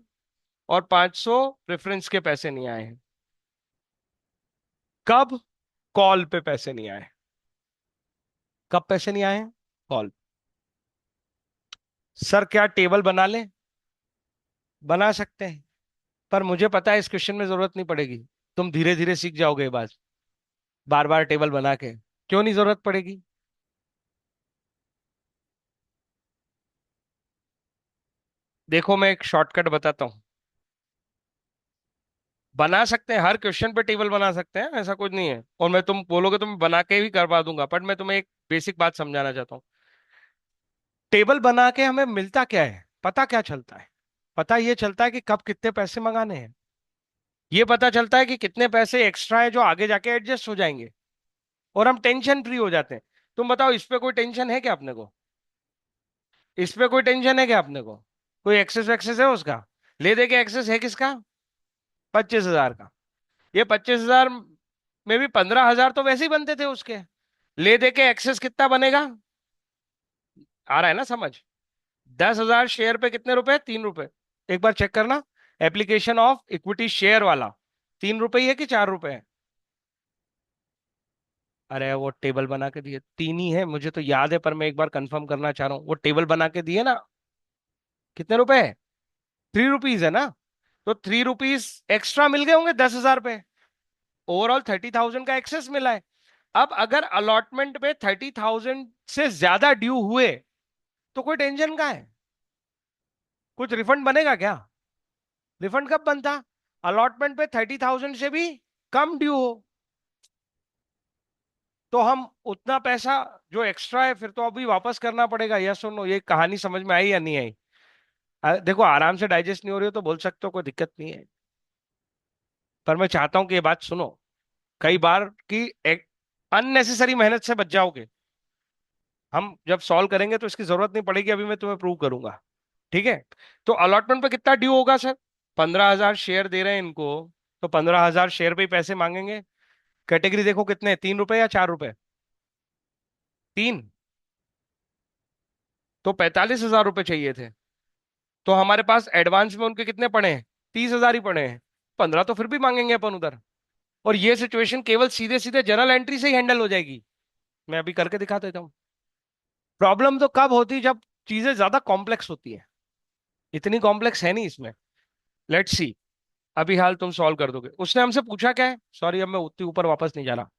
और 500 प्रेफरेंस के पैसे नहीं आए हैं। कब? कॉल पे पैसे नहीं आए। कब पैसे नहीं आए हैं? कॉल। सर क्या टेबल बना लें? बना सकते हैं, पर मुझे पता है इस क्वेश्चन में जरूरत नहीं पड़ेगी। तुम धीरे धीरे सीख जाओगे ये बात, बार बार टेबल बना के। क्यों नहीं जरूरत पड़ेगी? देखो मैं एक शॉर्टकट बताता हूँ। बना सकते हैं, हर क्वेश्चन पे टेबल बना सकते हैं, ऐसा कुछ नहीं है। और मैं, तुम बोलोगे तो मैं बना के भी करवा दूंगा, बट मैं तुम्हें एक बेसिक बात समझाना चाहता हूँ। टेबल बना के हमें मिलता क्या है, पता क्या चलता है? पता ये चलता है कि कब कितने पैसे मंगाने हैं। ये पता चलता है कि कितने पैसे एक्स्ट्रा है जो आगे जाके एडजस्ट हो जाएंगे, और हम टेंशन फ्री हो जाते हैं। तुम बताओ, इस पे कोई टेंशन है क्या अपने को? इस पे कोई टेंशन है क्या अपने को? कोई एक्सेस वैक्सेस है उसका? ले दे के एक्सेस है किसका? 25,000 का। ये 25,000 में भी 15,000 तो वैसे ही बनते थे उसके। ले दे के एक्सेस कितना बनेगा? आ रहा है ना समझ? 10,000 शेयर पे कितने रुपए? 3 रुपए। एक बार चेक करना, एप्लीकेशन ऑफ इक्विटी शेयर वाला 3 रुपए ही है कि 4 रुपए है? अरे वो टेबल बना के दिए, तीन ही है, मुझे तो याद है, पर मैं एक बार कंफर्म करना चाह रहा हूँ। वो टेबल बना के दिए ना। कितने रुपए है? 3 रुपीज है ना? तो 3 रुपीज एक्स्ट्रा मिल गए होंगे 10,000 पे। ओवरऑल 30,000 का एक्सेस मिला है। अब अगर अलॉटमेंट पे 30,000 से ज्यादा ड्यू हुए, तो कोई टेंशन का है? कुछ रिफंड बनेगा क्या? रिफंड कब बनता? अलॉटमेंट पे 30,000 से भी कम ड्यू हो। तो हम उतना पैसा जो एक्स्ट्रा है फिर तो अभी वापस करना पड़ेगा। यस और नो? ये कहानी समझ में आई या नहीं आई? देखो आराम से डाइजेस्ट नहीं हो रही हो तो बोल सकते हो, कोई दिक्कत नहीं है, पर मैं चाहता हूं कि ये बात सुनो। कई बार की एक अननेसेसरी मेहनत से बच जाओगे। हम जब सॉल्व करेंगे तो इसकी जरूरत नहीं पड़ेगी, अभी मैं तुम्हें प्रूव करूंगा। ठीक है? तो अलॉटमेंट पे कितना ड्यू होगा सर? 15,000 शेयर दे रहे हैं इनको, तो 15,000 शेयर पे ही पैसे मांगेंगे। कैटेगरी देखो कितने, 3 रुपए या 4 रुपए? 3। तो 45,000 रुपए चाहिए थे। तो हमारे पास एडवांस में उनके कितने पड़े हैं? 30,000 ही पड़े हैं। 15 तो फिर भी मांगेंगे अपन उधर। और ये सिचुएशन केवल सीधे सीधे जर्नल एंट्री से ही हैंडल हो जाएगी। मैं अभी करके दिखा देता हूँ। प्रॉब्लम तो कब होती है? जब चीजें ज्यादा कॉम्प्लेक्स होती है। इतनी कॉम्प्लेक्स है नहीं इसमें। Let's see. अभी हाल तुम सॉल्व कर दोगे। उसने हमसे पूछा क्या है? सॉरी, अब मैं उतनी ऊपर वापस नहीं जा रहा।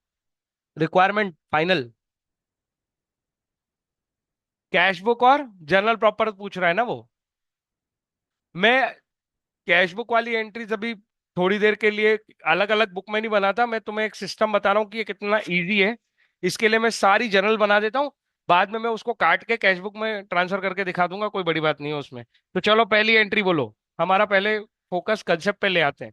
रिक्वायरमेंट फाइनल, कैश बुक और जर्नल प्रॉपर पूछ रहा है ना वो। मैं कैश बुक वाली एंट्रीज अभी थोड़ी देर के लिए अलग अलग बुक में नहीं बनाता, मैं तुम्हें एक सिस्टम बता रहा हूँ कि ये कितना इजी है। इसके लिए मैं सारी जर्नल बना देता हूँ, बाद में मैं उसको काट के कैश बुक में ट्रांसफर करके दिखा दूंगा, कोई बड़ी बात नहीं है उसमें। तो चलो पहली एंट्री बोलो। हमारा पहले फोकस कंसेप्ट पे ले आते हैं।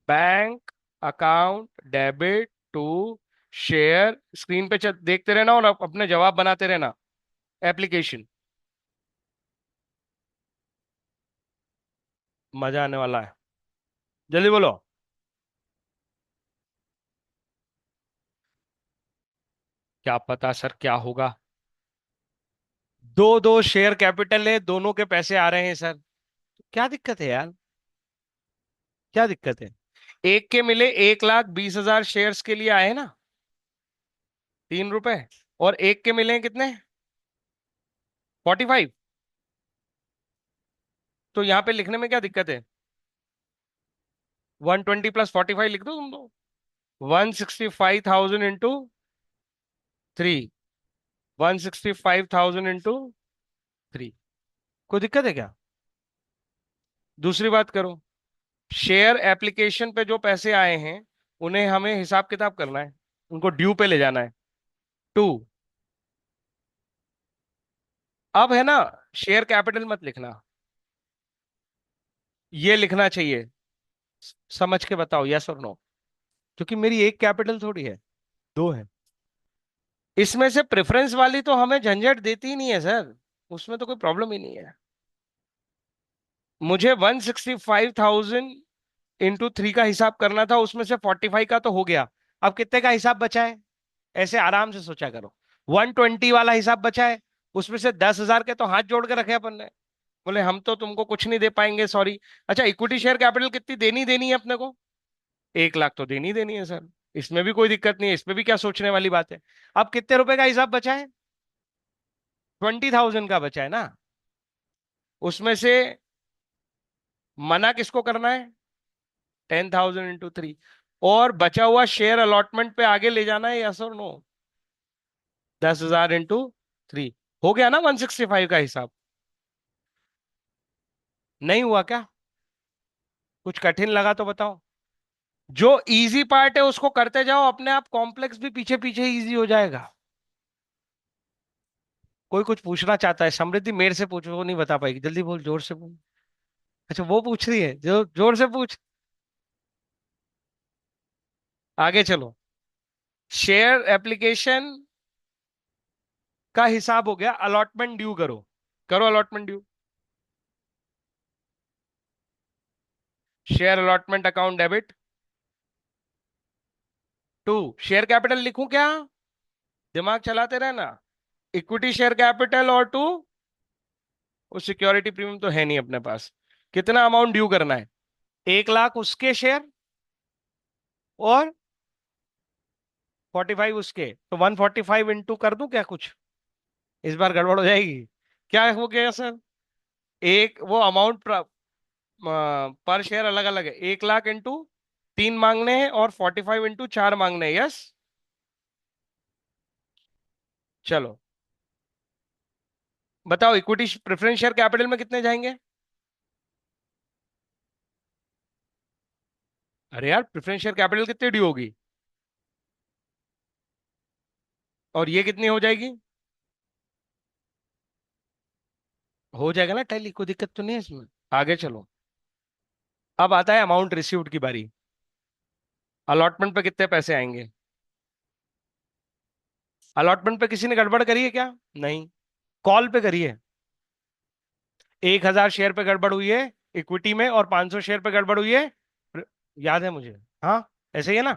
Bank account debit to share, screen पे देखते रहना और अपने जवाब बनाते रहना। एप्लीकेशन, मजा आने वाला है। जल्दी बोलो। क्या पता सर क्या होगा। दो दो शेयर कैपिटल है, दोनों के पैसे आ रहे हैं सर। क्या दिक्कत है यार? क्या दिक्कत है? एक के मिले 1,20,000 शेयर्स के लिए आए ना, 3 रुपए। और एक के मिले कितने? 45। तो यहाँ पे लिखने में क्या दिक्कत है? 120 + 45 लिख दो तुम तो। 165,000 × 3। 165,000 × 3। कोई दिक्कत है क्या? दूसरी बात करो। शेयर एप्लीकेशन पे जो पैसे आए हैं, उन्हें हमें हिसाब किताब करना है, उनको ड्यू पे ले जाना है। 2। अब है ना, शेयर कैपिटल मत लिखना, ये लिखना चाहिए। समझ के बताओ, यस और नो। क्योंकि मेरी एक कैपिटल थोड़ी है, दो है। इसमें से प्रेफरेंस वाली तो हमें झंझट देती ही नहीं है सर, उसमें तो कोई प्रॉब्लम ही नहीं है। मुझे 165,000 × 3 का हिसाब करना था, उसमें से 45 का तो हो गया। अब कितने का हिसाब बचा है? ऐसे आराम से सोचा करो। 120 वाला हिसाब बचा है, उसमें से 10,000 के तो हाथ जोड़ के रखे अपन ने। बोले हम तो तुमको कुछ नहीं दे पाएंगे, सॉरी। अच्छा, इक्विटी शेयर कैपिटल कितनी देनी देनी है अपने को? 1 लाख तो देनी देनी है सर। इसमें भी कोई दिक्कत नहीं है, इसमें भी क्या सोचने वाली बात है। अब कितने रुपए का हिसाब बचा है? 20,000 का बचा है ना। उसमें से मना किसको करना है? 10,000 × 3। और बचा हुआ शेयर अलॉटमेंट पे आगे ले जाना है, यस और नो? 10,000 × 3। हो गया ना 165 का हिसाब? नहीं हुआ क्या? कुछ कठिन लगा तो बताओ। जो इजी पार्ट है उसको करते जाओ, अपने आप कॉम्प्लेक्स भी पीछे पीछे इजी हो जाएगा। कोई कुछ पूछना चाहता है? समृद्धि मेरे से पूछो, वो नहीं बता पाएगी, जल्दी बोल, जोर से बोल। अच्छा, वो पूछ रही है, जो जोर से पूछ। आगे चलो। शेयर एप्लीकेशन का हिसाब हो गया, अलॉटमेंट ड्यू करो। करो allotment due. Share allotment account debit to share capital लिखूं क्या? दिमाग चलाते रहना। इक्विटी शेयर कैपिटल और टू, उस सिक्योरिटी प्रीमियम तो है नहीं अपने पास। कितना अमाउंट ड्यू करना है? 1 लाख उसके शेयर, और 45 उसके, तो 145 इंटू कर दूं क्या कुछ? इस बार गड़बड़ हो जाएगी। क्या हो गया सर? एक वो अमाउंट पर शेयर अलग अलग है। 1 लाख इंटू 3 मांगने हैं, और 45 इंटू 4 मांगने हैं, यस। चलो बताओ, इक्विटी प्रेफरेंस शेयर कैपिटल में कितने जाएंगे? अरे यार, प्रेफरेंस शेयर कैपिटल कितनी ड्यू होगी? और ये कितनी हो जाएगी? हो जाएगा ना टैली, कोई दिक्कत तो नहीं है इसमें। आगे चलो। अब आता है अमाउंट रिसीव्ड की बारी। अलॉटमेंट पे कितने पैसे आएंगे? अलॉटमेंट पे किसी ने गड़बड़ करी है क्या? नहीं। कॉल पे करी है। 1,000 शेयर पे गड़बड़ हुई है इक्विटी में, और 500 शेयर पे गड़बड़ हुई है। याद है मुझे। हाँ, ऐसे ही है ना।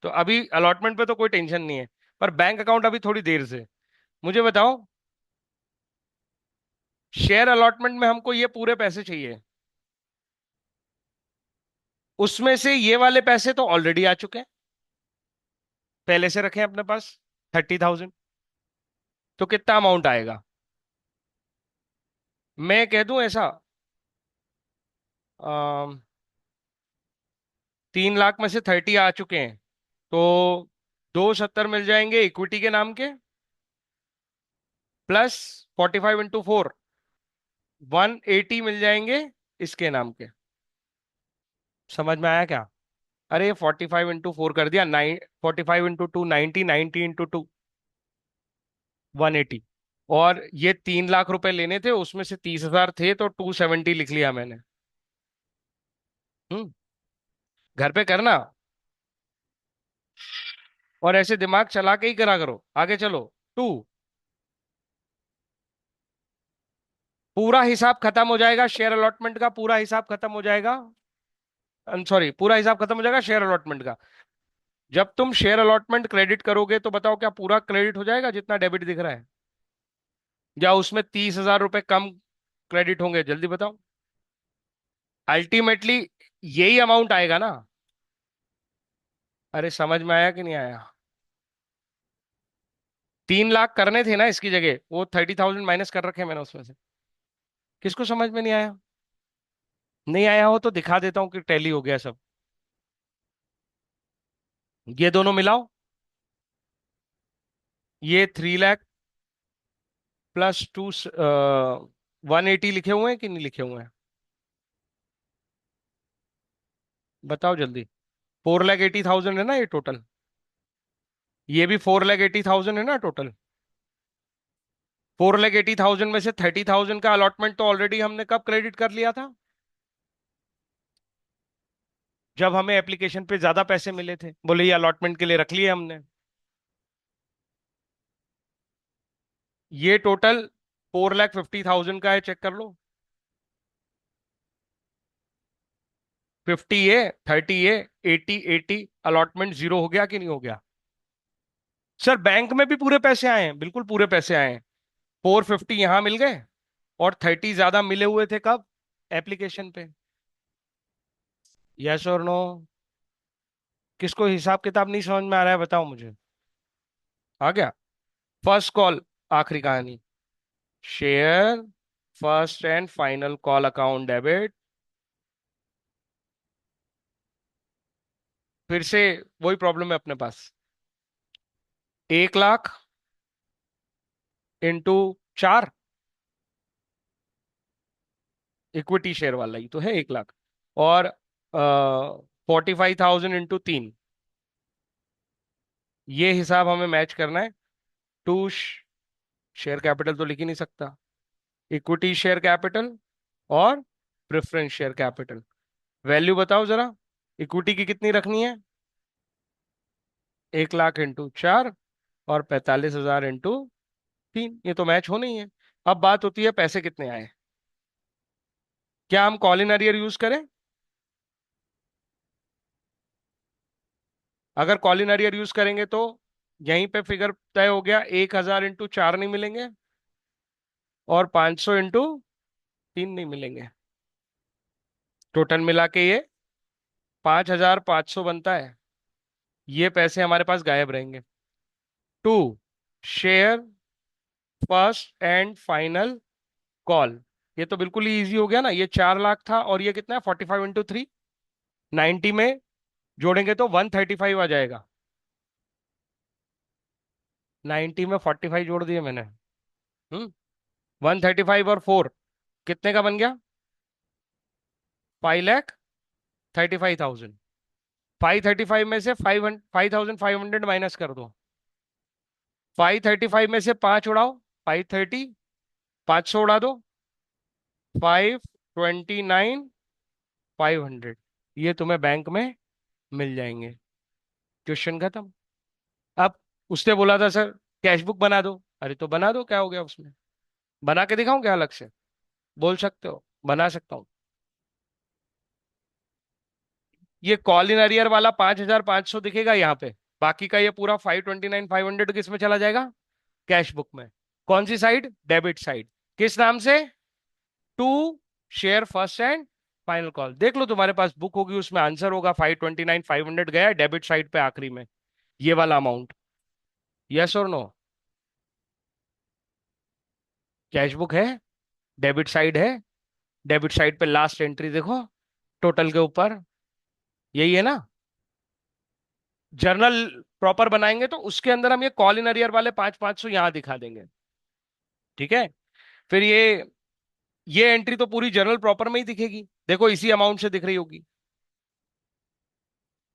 तो अभी अलॉटमेंट पे तो कोई टेंशन नहीं है, पर बैंक अकाउंट अभी थोड़ी देर से। मुझे बताओ, शेयर अलॉटमेंट में हमको ये पूरे पैसे चाहिए, उसमें से ये वाले पैसे तो ऑलरेडी आ चुके हैं, पहले से रखे हैं अपने पास, 30,000। तो कितना अमाउंट आएगा? मैं कह दूं ऐसा, 3 लाख में से 30 आ चुके हैं, तो 270 मिल जाएंगे इक्विटी के नाम के, प्लस 45 × 4, 180 मिल जाएंगे इसके नाम के। समझ में आया क्या? अरे 45 × 4 कर दिया, 45 × 2 90, 90 × 2 180। और ये 3 लाख रुपए लेने थे, उसमें से 30,000 थे, तो 270 लिख लिया मैंने। हम्म। घर पे करना, और ऐसे दिमाग चला के ही करा करो। आगे चलो। टू, पूरा हिसाब खत्म हो जाएगा शेयर अलॉटमेंट का, पूरा हिसाब खत्म हो जाएगा। सॉरी, पूरा हिसाब खत्म हो जाएगा शेयर अलॉटमेंट का। जब तुम शेयर अलॉटमेंट क्रेडिट करोगे तो बताओ क्या पूरा क्रेडिट हो जाएगा जितना डेबिट दिख रहा है, या उसमें 30,000 रुपए कम क्रेडिट होंगे? जल्दी बताओ। अल्टीमेटली यही अमाउंट आएगा ना। अरे समझ में आया कि नहीं आया? 3 लाख करने थे ना इसकी जगह, वो 30,000 माइनस कर रखे हैं मैंने उसमें से। किसको समझ में नहीं आया? नहीं आया हो तो दिखा देता हूँ कि टैली हो गया सब। ये दोनों मिलाओ। ये 3 लाख प्लस टू, 180 लिखे हुए हैं कि नहीं लिखे हुए हैं? बताओ जल्दी। 4,80,000 है ना ये टोटल। ये भी 4,80,000 है ना टोटल। 4,80,000 में से 30,000 का अलॉटमेंट तो ऑलरेडी हमने कब क्रेडिट कर लिया था? जब हमें एप्लीकेशन पे ज्यादा पैसे मिले थे, बोले ये अलॉटमेंट के लिए रख लिए हमने। ये टोटल 4,50,000 का है, चेक कर लो। 50 ए, 30 ए, 80 अलॉटमेंट जीरो हो गया कि नहीं हो गया? सर बैंक में भी पूरे पैसे आए हैं, बिल्कुल पूरे पैसे आए हैं। 450 यहां मिल गए, और 30 ज्यादा मिले हुए थे कब? एप्लीकेशन पे। यस और नो? किसको हिसाब किताब नहीं समझ में आ रहा है बताओ मुझे। आ गया? फर्स्ट कॉल, आखिरी कहानी। Share first and final call account debit. फिर से वही प्रॉब्लम है अपने पास। 1 लाख इंटू 4, इक्विटी शेयर वाला ही तो है 1 लाख। और 45,000 इंटू 3, ये हिसाब हमें मैच करना है। टू, शेयर कैपिटल तो लिख ही नहीं सकता, इक्विटी शेयर कैपिटल और प्रेफरेंस शेयर कैपिटल। वैल्यू बताओ जरा, इक्विटी की कितनी रखनी है? 1 लाख इंटू 4, और 45,000 इंटू 3, ये तो मैच हो नहीं है। अब बात होती है पैसे कितने आए। क्या हम कॉल इन अरियर यूज करें? अगर कॉल इन अरियर यूज करेंगे तो यहीं पे फिगर तय हो गया, 1,000 इंटू 4 नहीं मिलेंगे, और 500 इंटू 3 नहीं मिलेंगे। टोटल मिला के ये 5,500 बनता है। ये पैसे हमारे पास गायब रहेंगे। To, share first and final call. ये तो बिल्कुल ही इजी हो गया ना, ये 4 लाख था, और ये कितना है? 45 इंटू 3, 90 में जोड़ेंगे तो 135 आ जाएगा। 90 में 45 जोड़ दिए मैंने। 135 और 4 कितने का बन गया? 5,35,000। 535 में से 5,500 माइनस कर दो। 535 में से 5 उड़ाओ, 530, 500 उड़ा दो, 529,500। ये तुम्हें बैंक में मिल जाएंगे। क्वेश्चन खत्म। अब उसने बोला था सर कैश बुक बना दो, अरे तो बना दो, क्या हो गया उसमें? बना के दिखाऊं क्या अलग से? बोल सकते हो, बना सकता हूँ। ये कॉल इन अरियर वाला 5,500 दिखेगा यहाँ पे, बाकी का ये पूरा 529,500 किस में चला जाएगा? कैश बुक में। कौन सी साइड? Debit side. किस नाम से? To, share first and final call. देख लो तुम्हारे पास बुक होगी, उसमें आंसर होगा। 529,500 गया डेबिट साइड पे आखिरी में, ये वाला अमाउंट। यस और नो? कैश बुक है, डेबिट साइड है, डेबिट साइड पे लास्ट एंट्री देखो, टोटल के ऊपर, यही है ना? जर्नल प्रॉपर बनाएंगे तो उसके अंदर हम ये कॉल इन अरियर वाले 5,500 यहां दिखा देंगे। ठीक है? फिर ये एंट्री तो पूरी जर्नल प्रॉपर में ही दिखेगी, देखो इसी अमाउंट से दिख रही होगी।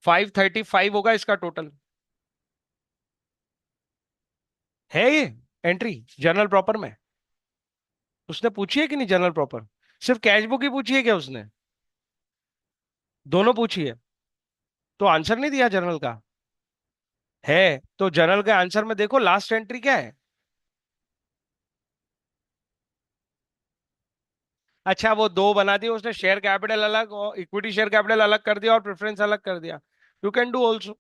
535 होगा इसका टोटल। है ये एंट्री जर्नल प्रॉपर में? उसने पूछी है कि नहीं जर्नल प्रॉपर? सिर्फ कैश बुक ही पूछी है क्या उसने? दोनों पूछी है? तो आंसर नहीं दिया जनरल का? है। तो जनरल के आंसर में देखो लास्ट एंट्री क्या है। अच्छा, वो दो बना दिए उसने, शेयर कैपिटल अलग और इक्विटी शेयर कैपिटल अलग कर दिया और प्रेफरेंस अलग कर दिया। यू कैन डू ऑल्सो,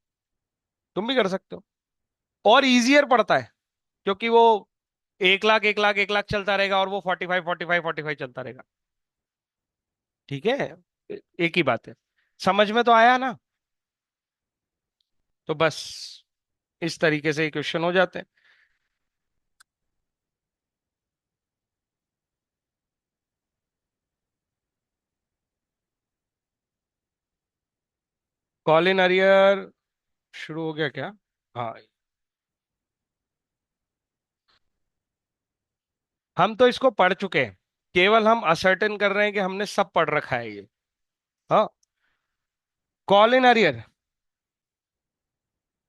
तुम भी कर सकते हो। और इजियर पड़ता है, क्योंकि वो 1 लाख 1 लाख 1 लाख चलता रहेगा और वो 45 45 45 चलता रहेगा। ठीक है, एक ही बात है। समझ में तो आया ना? तो बस इस तरीके से क्वेश्चन हो जाते हैं। कॉलिन अरियर शुरू हो गया क्या? हाँ। हम तो इसको पढ़ चुके हैं, केवल हम असर्टेन कर रहे हैं कि हमने सब पढ़ रखा है ये। हाँ। Calls in arrear,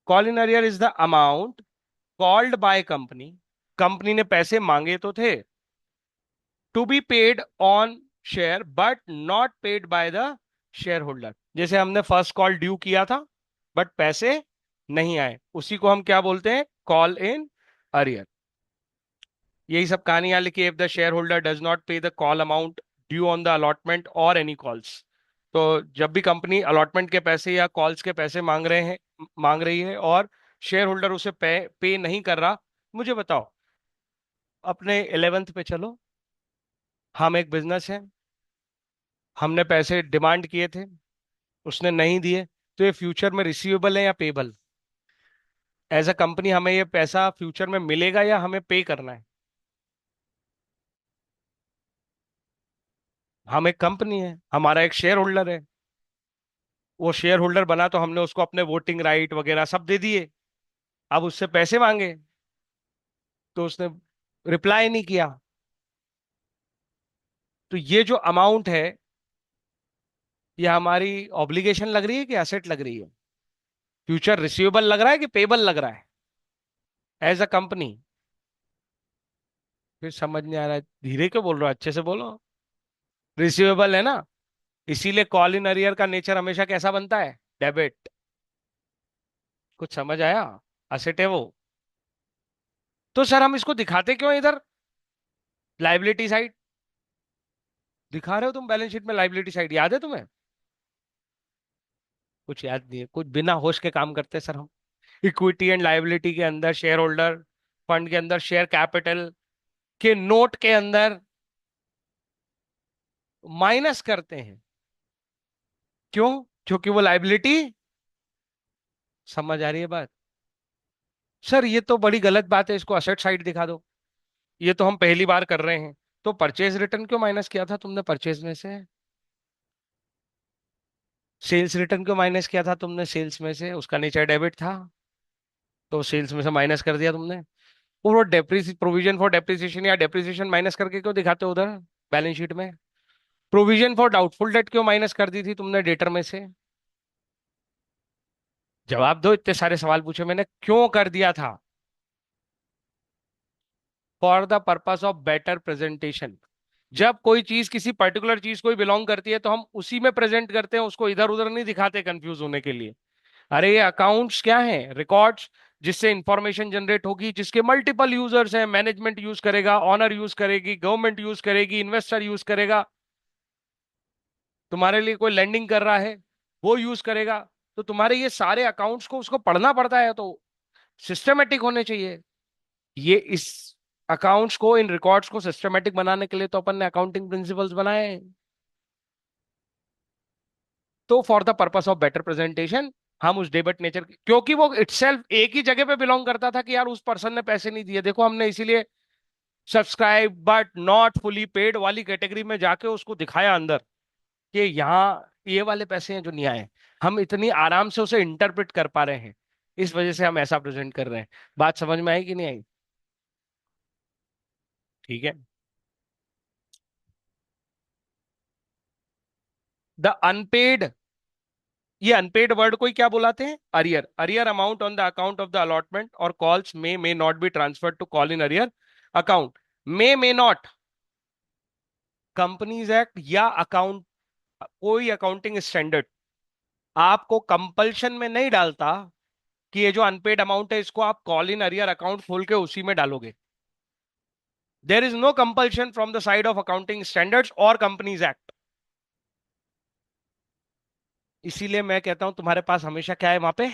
calls in arrear is the amount called by company, company ने पैसे मांगे तो थे, to be paid on share but not paid by the shareholder. जैसे हमने फर्स्ट कॉल ड्यू किया था बट पैसे नहीं आए, उसी को हम क्या बोलते हैं? Call in arrear. यही सब कहानी यहाँ लिखी, if the shareholder does not pay the call amount due on the allotment और एनी कॉल्स। तो जब भी कंपनी अलॉटमेंट के पैसे या कॉल्स के पैसे मांग रहे हैं, मांग रही है और शेयर होल्डर उसे पे नहीं कर रहा, मुझे बताओ। अपने 11th पे चलो। हम एक बिजनेस है, हमने पैसे डिमांड किए थे, उसने नहीं दिए, तो ये फ्यूचर में रिसीवेबल है या पेबल? एज अ कंपनी हमें ये पैसा फ्यूचर में मिलेगा या हमें पे करना है? हम एक कंपनी है, हमारा एक शेयर होल्डर है, वो शेयर होल्डर बना तो हमने उसको अपने वोटिंग राइट वगैरह सब दे दिए। अब उससे पैसे मांगे तो उसने रिप्लाई नहीं किया। तो ये जो अमाउंट है, ये हमारी ऑब्लिगेशन लग रही है कि एसेट लग रही है? फ्यूचर रिसीवेबल लग रहा है कि पेबल लग रहा है एज अ कंपनी? फिर समझ नहीं आ रहा है, धीरे क्यों बोल रहे हो, अच्छे से बोलो। रिसीवेबल है ना, इसीलिए कॉल इन अरियर का नेचर हमेशा कैसा बनता है? डेबिट। कुछ समझ आया? असेट है वो। तो सर हम इसको दिखाते क्यों हैं इधर, लाइबिलिटी साइड? दिखा रहे हो तुम बैलेंस शीट में लाइबिलिटी साइड, याद है तुम्हें? कुछ याद नहीं है, कुछ बिना होश के काम करते हैं सर हम। इक्विटी एंड लाइबिलिटी के अंदर शेयर होल्डर फंड के अंदर शेयर कैपिटल के नोट के अंदर माइनस करते हैं। क्यों? क्योंकि वो लाइबिलिटी। समझ आ रही है बात? सर ये तो बड़ी गलत बात है, इसको असेट साइड दिखा दो। ये तो हम पहली बार कर रहे हैं। तो परचेज रिटर्न क्यों माइनस किया था तुमने परचेज में से? सेल्स रिटर्न क्यों माइनस किया था तुमने सेल्स में से? उसका नेचर डेबिट था, तो सेल्स में से माइनस कर दिया तुमने। और वो डेप्रिस प्रोविजन फॉर डेप्रिसिएशन या डेप्रिसिएशन माइनस करके क्यों दिखाते हो उधर बैलेंस शीट में? प्रोविजन फॉर डाउटफुल डेट क्यों माइनस कर दी थी तुमने डेटर में से? जवाब दो, इतने सारे सवाल पूछे मैंने, क्यों कर दिया था? For the purpose of better presentation. जब कोई चीज किसी पर्टिकुलर चीज को बिलोंग करती है तो हम उसी में प्रेजेंट करते हैं, उसको इधर उधर नहीं दिखाते कंफ्यूज होने के लिए। अरे ये अकाउंट्स क्या है? रिकॉर्ड्स, जिससे इंफॉर्मेशन जनरेट होगी, जिसके मल्टीपल यूजर्स हैं, मैनेजमेंट यूज करेगा, ऑनर यूज करेगी, गवर्नमेंट यूज करेगी, इन्वेस्टर यूज करेगा, तुम्हारे लिए कोई लेंडिंग कर रहा है वो यूज करेगा। तो तुम्हारे ये सारे अकाउंट्स को उसको पढ़ना पड़ता है, तो सिस्टमेटिक होने चाहिए। ये इस अकाउंट्स को, इन रिकॉर्ड्स को सिस्टमेटिक बनाने के लिए तो अपन ने अकाउंटिंग प्रिंसिपल्स बनाए हैं। तो for the purpose of better presentation हम उस डेबिट नेचर, क्योंकि वो इटसेल्फ एक ही जगह पे बिलोंग करता था कि यार उस पर्सन ने पैसे नहीं दिए, देखो हमने इसीलिए subscribe but not fully paid वाली कैटेगरी में जाके उसको दिखाया अंदर कि यहाँ ये वाले पैसे हैं जो नहीं आए। हम इतनी आराम से उसे इंटरप्रेट कर पा रहे हैं, इस वजह से हम ऐसा प्रेजेंट कर रहे हैं। बात समझ में आई कि नहीं आई? ठीक है। द अनपेड, ये अनपेड वर्ड को ही क्या बुलाते हैं? Arrear. Arrear amount on the account of the allotment और calls may not be transferred to call in arrear account. May not, companies act या अकाउंट, कोई अकाउंटिंग स्टैंडर्ड आपको कंपल्शन में नहीं डालता कि ये जो अनपेड अमाउंट है इसको आप कॉल इन अरियर अकाउंट खोल के उसी में डालोगे। There is no compulsion from the side of accounting standards और कंपनीज एक्ट। इसीलिए मैं कहता हूं तुम्हारे पास हमेशा क्या है वहां पे,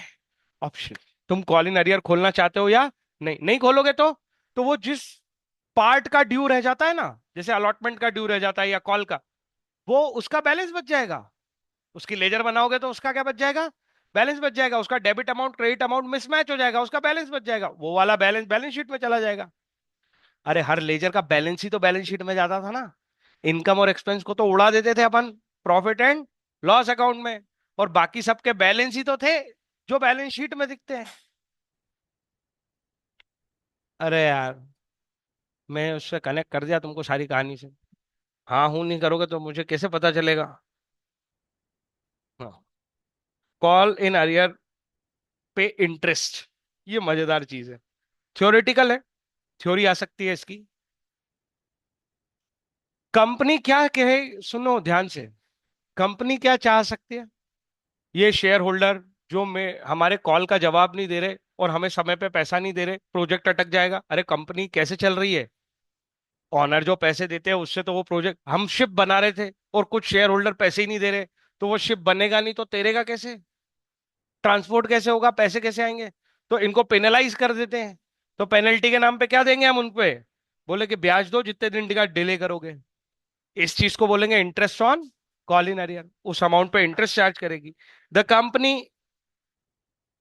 ऑप्शन। तुम कॉल इन अरियर खोलना चाहते हो या नहीं, नहीं खोलोगे तो वो जिस पार्ट का ड्यू रह जाता है ना, जैसे अलॉटमेंट का ड्यू रह जाता है या कॉल का, वो उसका बैलेंस बच जाएगा। उसकी लेजर बनाओगे तो उसका क्या बच जाएगा, बैलेंस बच जाएगा। उसका debit amount credit amount mismatch हो जाएगा, उसका बैलेंस बच जाएगा, वो वाला बैलेंस बैलेंस शीट में चला जाएगा। अरे हर लेजर का बैलेंस ही तो बैलेंस शीट में जाता था ना। इनकम और एक्सपेंस को तो उड़ा देते थे अपन प्रॉफिट एंड लॉस अकाउंट में, और बाकी सबके बैलेंस ही तो थे जो बैलेंस शीट में दिखते हैं। अरे यार, मैं उससे कनेक्ट कर दिया तुमको सारी कहानी से। हाँ हूं नहीं करोगे तो मुझे कैसे पता चलेगा। हाँ, कॉल इन अरियर पे इंटरेस्ट, ये मजेदार चीज है। थ्योरेटिकल है, थ्योरी आ सकती है इसकी। कंपनी क्या कहे, सुनो ध्यान से। कंपनी क्या चाह सकती है, ये शेयर होल्डर जो में हमारे कॉल का जवाब नहीं दे रहे और हमें समय पे पैसा नहीं दे रहे, प्रोजेक्ट अटक जाएगा। अरे कंपनी कैसे चल रही है, ऑनर जो पैसे देते हैं उससे तो वो प्रोजेक्ट, हम शिप बना रहे थे और कुछ शेयर होल्डर पैसे ही नहीं दे रहे, तो वो शिप बनेगा नहीं तो तैरेगा कैसे, ट्रांसपोर्ट कैसे होगा, पैसे कैसे आएंगे। तो इनको पेनलाइज कर देते हैं। तो पेनल्टी के नाम पे क्या देंगे हम उनपे, बोले कि ब्याज दो जितने दिन का डिले करोगे। इस चीज को बोलेंगे interest on call in arrear, उस अमाउंट पे इंटरेस्ट चार्ज करेगी द कंपनी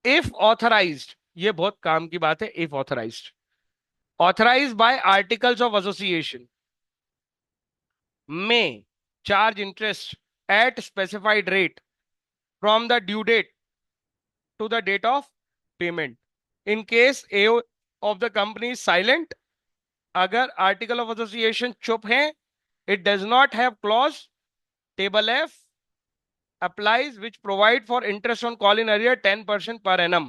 इफ ऑथराइज्ड। ये बहुत काम की बात है, if authorised, authorised by articles of association में charge interest at specified rate from the due date to the date of payment in case AO of the company silent. अगर article of association चुप है, it does not have clause table F applies which provide for interest on call in arrear 10% per annum।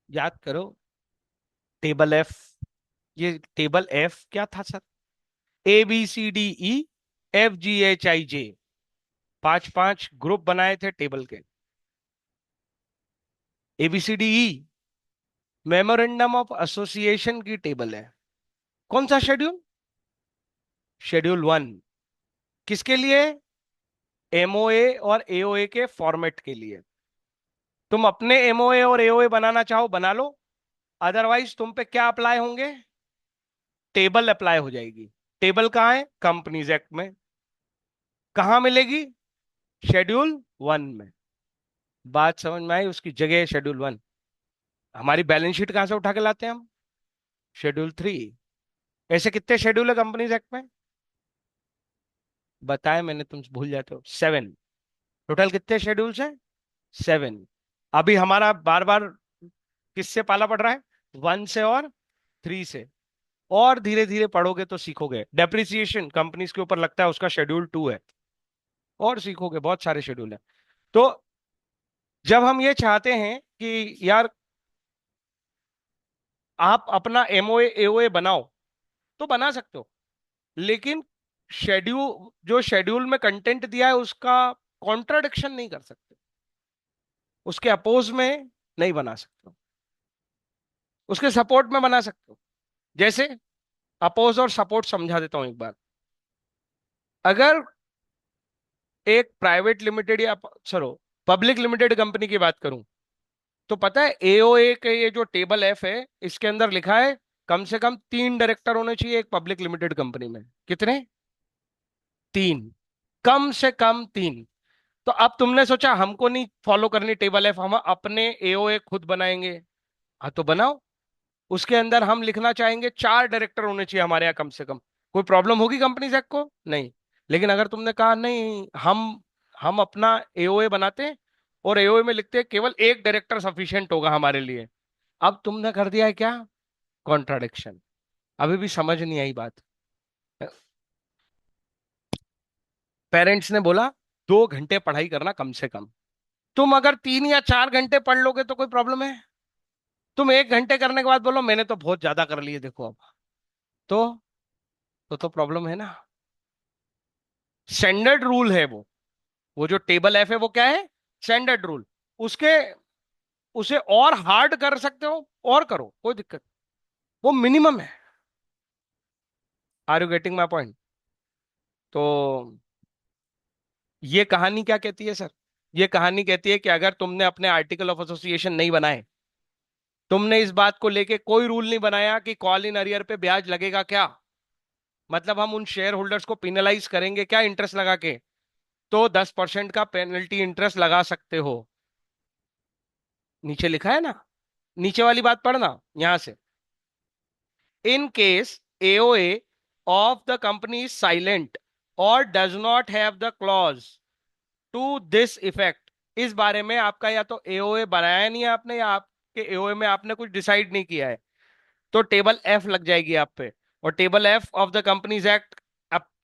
याद करो, table F, ये table F क्या था sir, A B C D E F G H I J, पांच पांच group बनाए थे table के। A B C D E memorandum of association की टेबल है। कौन सा शेड्यूल, शेड्यूल वन, किसके लिए, एमओए और एओए के फॉर्मेट के लिए। तुम अपने एमओए और एओए बनाना चाहो बना लो, अदरवाइज तुम पे क्या अप्लाई होंगे, टेबल अप्लाई हो जाएगी। टेबल कहां है, कंपनीज एक्ट में। कहां मिलेगी, शेड्यूल वन में। बात समझ में आई, उसकी जगह है शेड्यूल वन। हमारी बैलेंस शीट कहां से उठा के लाते हैं हम, शेड्यूल थ्री। ऐसे कितने शेड्यूल है कंपनीज एक्ट में, बताए मैंने, तुम भूल जाते हो, सेवन। टोटल कितने शेड्यूल्स हैं, सेवन। अभी हमारा बार बार किससे पाला पड़ रहा है, वन से और थ्री से। और धीरे धीरे पढ़ोगे तो सीखोगे, डेप्रिसिएशन कंपनीज के ऊपर लगता है उसका शेड्यूल टू है, और सीखोगे बहुत सारे शेड्यूल है। तो जब हम ये चाहते हैं कि यार आप अपना एमओए एओए बनाओ, तो बना सकते हो, लेकिन शेड्यूल, जो शेड्यूल में कंटेंट दिया है उसका कॉन्ट्राडिक्शन नहीं कर सकते, उसके अपोज में नहीं बना सकते, उसके सपोर्ट में बना सकते हो। जैसे अपोज और सपोर्ट समझा देता हूं एक बार। अगर एक प्राइवेट लिमिटेड या चलो पब्लिक लिमिटेड कंपनी की बात करूं, तो पता है एओए के ये जो टेबल एफ है, इसके अंदर लिखा है कम से कम तीन डायरेक्टर होने चाहिए एक पब्लिक लिमिटेड कंपनी में। कितने, तीन, कम से कम तीन। तो अब तुमने सोचा हमको नहीं फॉलो करनी टेबल एफ, हम अपने एओए खुद बनाएंगे। हाँ तो बनाओ, उसके अंदर हम लिखना चाहेंगे चार डायरेक्टर होने चाहिए हमारे यहाँ कम से कम। कोई प्रॉब्लम होगी कंपनी एक्ट को, नहीं। लेकिन अगर तुमने कहा नहीं, हम अपना एओए बनाते हैं और एओए में लिखते हैं केवल एक डायरेक्टर सफिशिएंट होगा हमारे लिए, अब तुमने कर दिया है क्या, कॉन्ट्राडिक्शन। अभी भी समझ नहीं आई बात। पेरेंट्स ने बोला 2 घंटे पढ़ाई करना कम से कम, तुम अगर 3 या 4 घंटे पढ़ लोगे तो कोई प्रॉब्लम है। तुम 1 घंटे करने के बाद बोलो मैंने तो बहुत ज्यादा कर लिए देखो अब, तो प्रॉब्लम है ना। स्टैंडर्ड रूल है वो जो टेबल एफ है वो क्या है? Standard rule. उसके उसे और हार्ड कर सकते हो, और करो, कोई दिक्कत। वो मिनिमम है। Are you getting my point? तो ये कहानी क्या कहती है सर? ये कहानी कहती है कि अगर तुमने अपने आर्टिकल ऑफ एसोसिएशन नहीं बनाए, तुमने इस बात को लेके कोई रूल नहीं बनाया कि कॉल इन अरियर पे ब्याज लगेगा क्या, मतलब हम उन शेयर होल्डर्स को पिनलाइज करेंगे क्या इंटरेस्ट लगा के, तो 10% का पेनल्टी इंटरेस्ट लगा सकते हो। नीचे लिखा है ना, नीचे वाली बात पढ़ना यहां से। In case AOA of the company is silent और does not have the clause to this effect, इस बारे में आपका या तो एओए बनाया नहीं है आपने, या आपके एओए में आपने कुछ डिसाइड नहीं किया है, तो टेबल एफ लग जाएगी आप पे। और table F of the companies act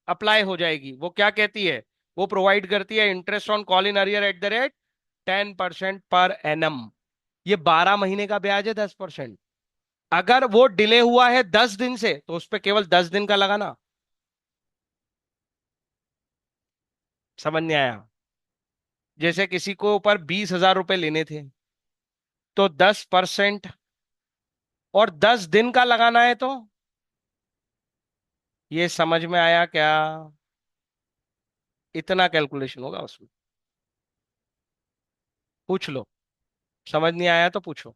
apply हो जाएगी। वो क्या कहती है? वो प्रोवाइड करती है interest on call in arrear at the rate 10% per annum. ये 12 महीने का ब्याज है, 10%। अगर वो डिले हुआ है 10 दिन से, तो उस पर केवल 10 दिन का लगाना। समझ नहीं आया? जैसे किसी को ऊपर 20,000 रुपए लेने थे, तो 10% और 10 दिन का लगाना है, तो ये समझ में आया क्या? इतना कैलकुलेशन होगा उसमें। पूछ लो, समझ नहीं आया तो पूछो।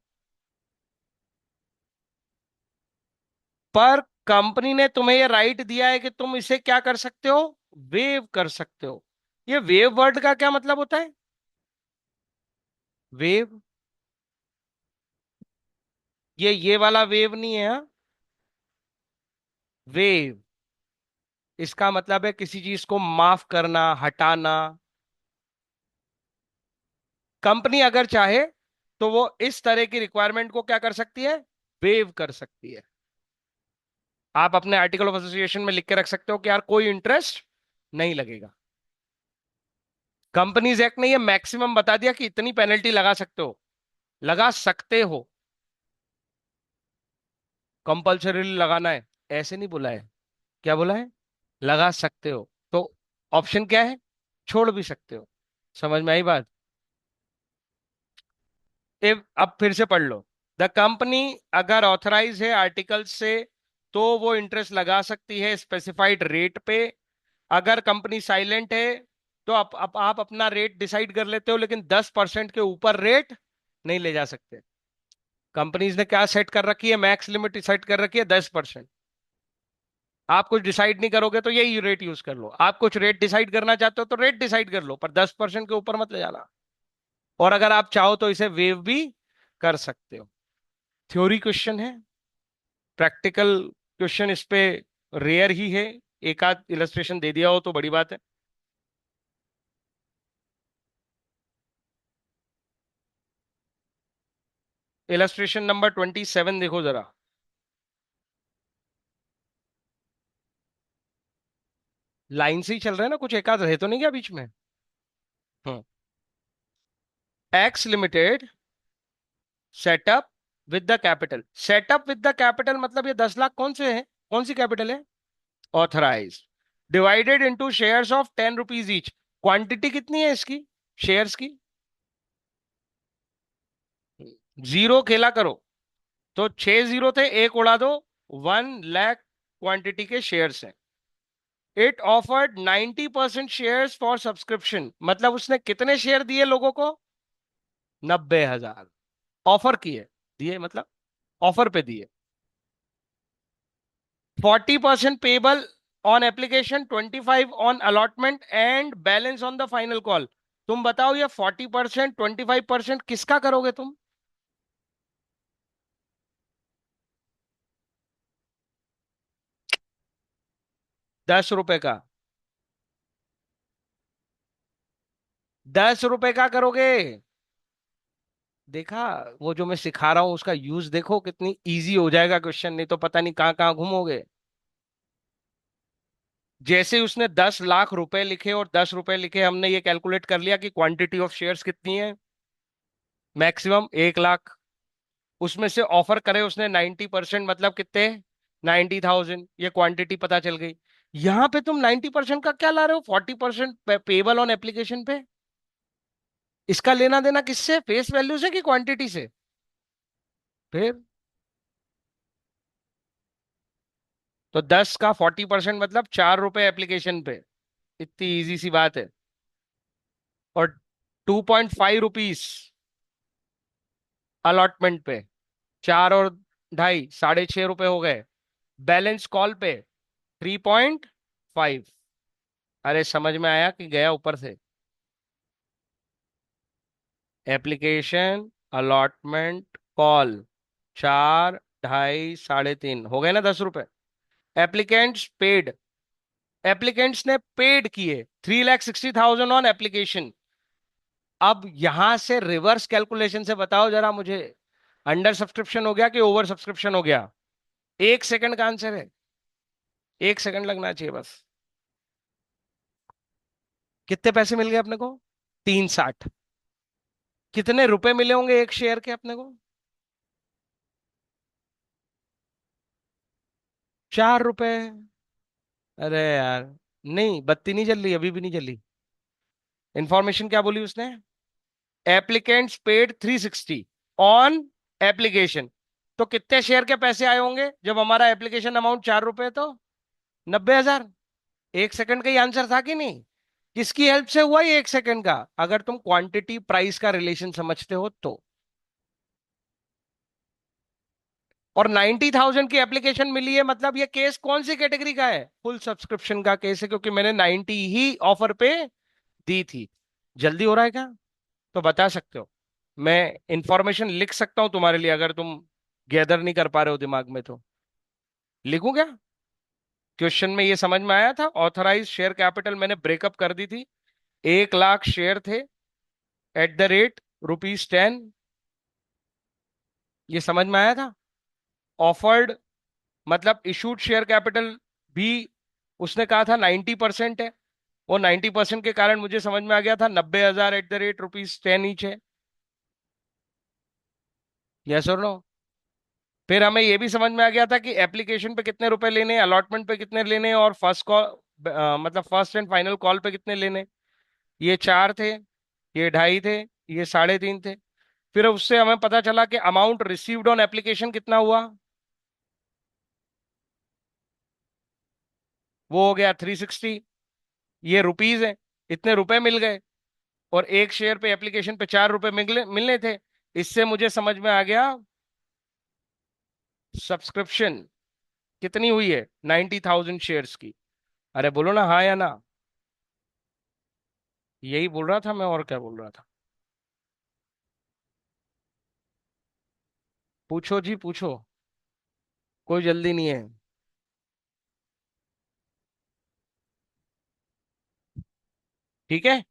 पर कंपनी ने तुम्हें ये राइट दिया है कि तुम इसे क्या कर सकते हो? वेव कर सकते हो। ये वेव वर्ड का क्या मतलब होता है? वेव, ये वाला वेव नहीं है, हाँ? वेव, इसका मतलब है किसी चीज को माफ करना, हटाना। कंपनी अगर चाहे तो वो इस तरह की रिक्वायरमेंट को क्या कर सकती है? वेव कर सकती है। आप अपने आर्टिकल ऑफ एसोसिएशन में लिख के रख सकते हो कि यार कोई इंटरेस्ट नहीं लगेगा। कंपनीज एक्ट ने ये मैक्सिमम बता दिया कि इतनी पेनल्टी लगा सकते हो, लगा सकते हो। कंपल्सरी लगाना है ऐसे नहीं बोला है। क्या बोला है? लगा सकते हो। तो ऑप्शन क्या है? छोड़ भी सकते हो। समझ में आई बात? अब फिर से पढ़ लो। द कंपनी अगर ऑथराइज है आर्टिकल से, तो वो इंटरेस्ट लगा सकती है स्पेसिफाइड रेट पे। अगर कंपनी साइलेंट है, तो आप अपना रेट डिसाइड कर लेते हो, लेकिन 10% के ऊपर रेट नहीं ले जा सकते। कंपनीज ने क्या सेट कर रखी है? मैक्स लिमिट सेट कर रखी है 10%। आप कुछ डिसाइड नहीं करोगे तो यही रेट यूज कर लो। आप कुछ रेट डिसाइड करना चाहते हो तो रेट डिसाइड कर लो, पर 10% के ऊपर मत ले जाना। और अगर आप चाहो तो इसे वेव भी कर सकते हो। थ्योरी क्वेश्चन है, प्रैक्टिकल क्वेश्चन इस पे रेयर ही है। एक आध इलस्ट्रेशन दे दिया हो तो बड़ी बात है। इलस्ट्रेशन नंबर 27 देखो जरा। लाइन से ही चल रहे हैं ना, कुछ एक आध रहे तो नहीं क्या बीच में? Hmm. X limited setup with the capital. Setup with the capital मतलब ये 10 लाख कौन से है? कौन सी कैपिटल है? Authorise. Divided into shares of 10 rupees each. Quantity कितनी है इसकी, शेयर्स की? जीरो खेला करो। तो 6 जीरो थे, एक उड़ा दो। 1 लाख क्वांटिटी के शेयर्स हैं। It offered 90% share for subscription, मतलब उसने कितने शेयर दिए लोगों को? 90,000। ऑफर किए, दिए मतलब ऑफर पे दिए। 40% payable on application, 25 on allotment and balance on the final call. तुम बताओ ये 40%, 25% किसका करोगे तुम? 10 रुपए का। 10 रुपए का करोगे? देखा? वो जो मैं सिखा रहा हूं उसका यूज देखो, कितनी इजी हो जाएगा क्वेश्चन, नहीं तो पता नहीं कहां कहां घूमोगे। जैसे उसने 10 लाख रुपए लिखे और 10 रुपए लिखे, हमने ये कैलकुलेट कर लिया कि क्वांटिटी ऑफ शेयर्स कितनी है? मैक्सिमम 1 लाख। उसमें से ऑफर करे उसने 90%, मतलब कितने? 90,000। ये क्वांटिटी पता चल गई। यहां पे तुम 90% का क्या ला रहे हो, 40% पेबल ऑन एप्लीकेशन पे। इसका लेना देना किससे, फेस वैल्यू से कि क्वांटिटी से? फिर तो 10 का 40% मतलब 4 रुपए एप्लीकेशन पे। इतनी इजी सी बात है। और 2.5 रुपीज अलॉटमेंट पे। 4 और 2.5 6.5 रुपए हो गए। बैलेंस कॉल पे 3.5। अरे समझ में आया कि गया ऊपर से? एप्लीकेशन, अलॉटमेंट, कॉल, 4, 2.5, 3.5 हो गए ना 10 रुपए। एप्लीकेंट्स पेड, एप्लीकेंट्स ने पेड किए 3,60,000 ऑन एप्लीकेशन। अब यहां से रिवर्स कैलकुलेशन से बताओ जरा मुझे, अंडर सब्सक्रिप्शन हो गया कि ओवर सब्सक्रिप्शन हो गया? 1 सेकंड का आंसर है, 1 सेकंड लगना चाहिए बस। कितने पैसे मिल गए अपने को? 360। कितने रुपए मिले होंगे एक शेयर के अपने को? 4 रुपए। अरे यार, नहीं बत्ती नहीं जल रही, अभी भी नहीं जली। इंफॉर्मेशन क्या बोली उसने? Applicants paid 360 on application. तो कितने शेयर के पैसे आए होंगे जब हमारा एप्लीकेशन अमाउंट 4 रुपए? तो 90,000। 1 सेकंड का ही आंसर था कि नहीं? किसकी हेल्प से हुआ ये 1 सेकंड का? अगर तुम क्वांटिटी प्राइस का रिलेशन समझते हो तो। और 90,000 की एप्लीकेशन मिली है, मतलब ये केस कौन सी कैटेगरी का है? फुल सब्सक्रिप्शन का केस है, क्योंकि मैंने 90 ही ऑफर पे दी थी। जल्दी हो रहा है क्या? तो बता सकते हो। मैं इंफॉर्मेशन लिख सकता हूं तुम्हारे लिए, अगर तुम गैदर नहीं कर पा रहे हो दिमाग में तो। लिखूं क्या? क्वेश्चन में ये समझ में आया था, ऑथराइज शेयर कैपिटल मैंने ब्रेकअप कर दी थी। 1 लाख शेयर थे, एट द रेट ₹10। ये समझ में आया था। ऑफर्ड मतलब इशूड शेयर कैपिटल भी उसने कहा था 90% है। वो 90% के कारण मुझे समझ में आ गया था 90,000 एट द रेट ₹10 ईच है। यस और नो? फिर हमें यह भी समझ में आ गया था कि एप्लीकेशन पे कितने रुपए लेने, अलॉटमेंट पे कितने लेने, और फर्स्ट कॉल मतलब फर्स्ट एंड फाइनल कॉल पे कितने लेने। ये 4 थे, ये 2.5 थे, ये 3.5 थे। फिर उससे हमें पता चला कि अमाउंट रिसीव्ड ऑन एप्लीकेशन कितना हुआ। वो हो गया 360। ये रुपीज है, इतने रुपए मिल गए। और एक शेयर पे एप्लीकेशन पे 4 रुपए मिलने मिलने थे। इससे मुझे समझ में आ गया सब्सक्रिप्शन कितनी हुई है, 90,000 शेयर्स की। अरे बोलो ना हाँ या ना। यही बोल रहा था मैं, और क्या बोल रहा था? पूछो जी पूछो, कोई जल्दी नहीं है। ठीक है।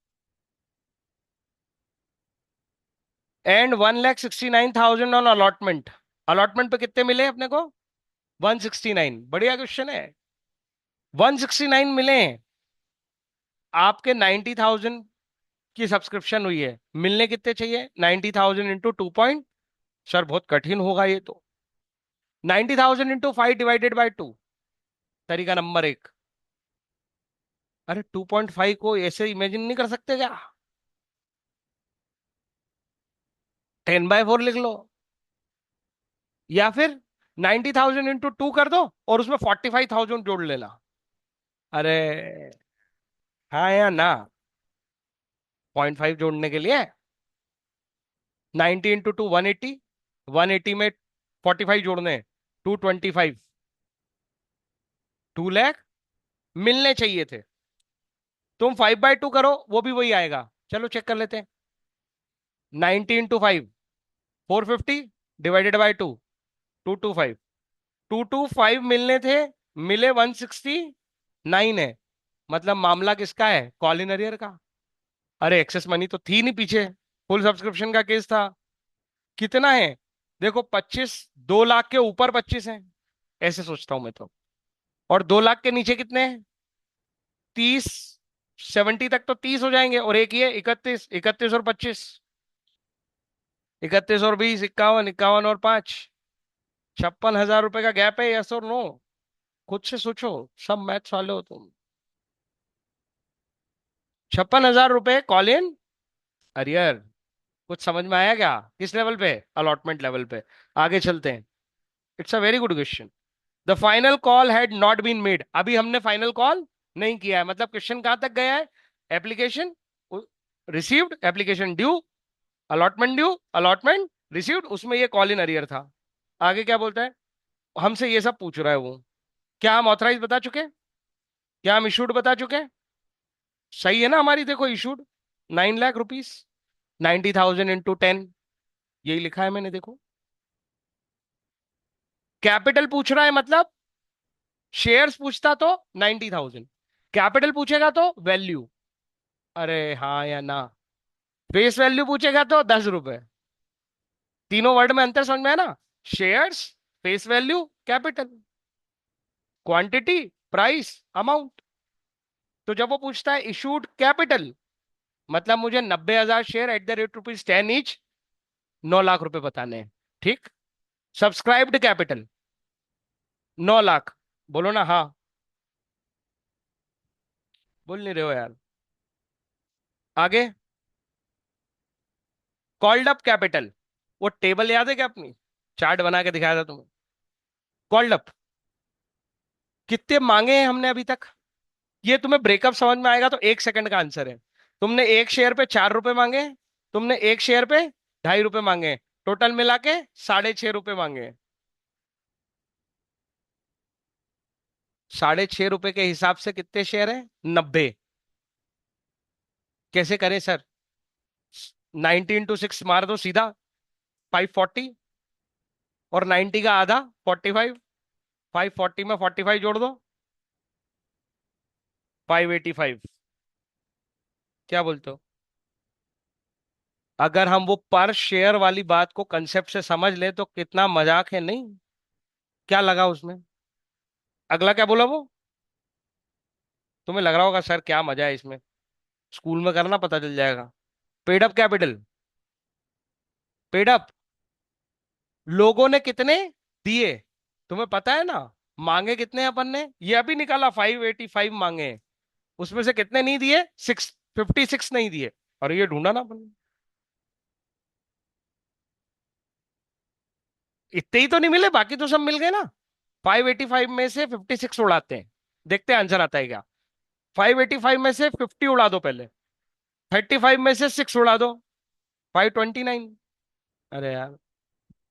And 1,69,000 on allotment. अलॉटमेंट पे कितने मिले अपने को? 169। बढ़िया क्वेश्चन है। 169 मिले। आपके 90,000 की सब्सक्रिप्शन हुई है, मिलने कितने चाहिए? 90,000 इंटू 2 पॉइंट। सर बहुत कठिन होगा ये तो। 90,000 इंटू 5 डिवाइडेड बाई 2। तरीका नंबर 1। अरे 2.5 को ऐसे इमेजिन नहीं कर सकते क्या? 10/4 लिख लो। या फिर 90,000 इंटू 2 कर दो, और उसमें 45,000 जोड़ लेना। अरे हाँ या ना? 0.5 जोड़ने के लिए 90 इंटू 2 180। 180 में 45 जोड़ने हैं, 225। 2 लाख मिलने चाहिए थे। तुम 5/2 करो, वो भी वही आएगा। चलो चेक कर लेते हैं। 90 इंटू 5, 450 डिवाइडेड बाई 2, 225। 225 मिलने थे, मिले 169 है। मतलब मामला किसका है? कॉल इन अरियर का। अरे एक्सेस मनी तो थी नहीं पीछे, फुल सब्सक्रिप्शन का केस था। कितना है? देखो 25, 2 लाख के ऊपर 25 है, ऐसे सोचता हूं मैं तो। और 2 लाख के नीचे कितने हैं? 30। 70 तक तो 30 हो जाएंगे, और एक ये 31, 31 और 25। 31 और 20, 51, 51 और 5, 56,000 रुपए का गैप है। यस और नो? खुद से सोचो, सब मैथ्स वाले हो तुम। 56,000 रुपए कॉल इन अरियर। कुछ समझ में आया क्या? किस लेवल पे? अलॉटमेंट लेवल पे। आगे चलते हैं। It's a very good question. The final call had not been made. अभी हमने फाइनल कॉल नहीं किया है, मतलब क्वेश्चन कहां तक गया है? Application received, application due, allotment due, allotment received, उसमें ये कॉल इन अरियर था। आगे क्या बोलता है? हमसे ये सब पूछ रहा है वो। क्या हम ऑथराइज बता चुके? क्या हम इशूड बता चुके? सही है ना हमारी? देखो इशूड 9 लाख रुपीस, 90,000 इंटू 10, यही लिखा है मैंने, देखो। कैपिटल पूछ रहा है मतलब शेयर्स पूछता तो 90,000, कैपिटल पूछेगा तो वैल्यू। अरे हाँ या ना? फेस वैल्यू पूछेगा तो 10 रुपए। तीनों वर्ड में अंतर समझ में है ना? Shares, face value, capital, quantity, price, amount. तो जब वो पूछता है इशूड कैपिटल, मतलब मुझे 90,000 share at the rate rupees 10 each, 9 lakh रुपए बताने हैं। ठीक। Subscribed capital 9 lakh. बोलो ना हाँ। बोल नहीं रहे हो यार। आगे कॉल्ड अप कैपिटल। वो टेबल याद है क्या अपनी? चार्ट बना के दिखाया था तुम्हें। कॉल्ड अप कितने मांगे हैं हमने अभी तक? ये तुम्हें ब्रेकअप समझ में आएगा तो 1 सेकंड का आंसर है। तुमने एक शेयर पे 4 रुपए मांगे, तुमने एक शेयर पे 2.5 रुपए मांगे, टोटल मिला के 6.5 रुपए मांगे। 6.5 रुपए के हिसाब से कितने शेयर है? 90। कैसे करें सर? 90 इंटू 6 मार दो सीधा, 540। और 90 का आधा 45, 540 में 45 जोड़ दो, 585। क्या बोलते हो? अगर हम वो पर शेयर वाली बात को कंसेप्ट से समझ ले तो कितना मजाक है नहीं? क्या लगा उसमें? अगला क्या बोला वो? तुम्हें लग रहा होगा सर क्या मजा है इसमें, स्कूल में करना पता चल जाएगा। Paid up capital, paid up लोगों ने कितने दिए, तुम्हें पता है ना? मांगे कितने हैं अपन ने? ये अभी निकाला, 585 मांगे हैं। उसमें से कितने नहीं दिए? 56 नहीं दिए। और ये ढूंढा ना अपन ने। इतने ही तो नहीं मिले, बाकी तो सब मिल गए ना। 585 में से 56 उड़ाते हैं, देखते हैं आंसर आता है क्या। 585 में से 50 उड़ा दो पहले, 35 में से 6 उड़ा दो, 529। अरे यार।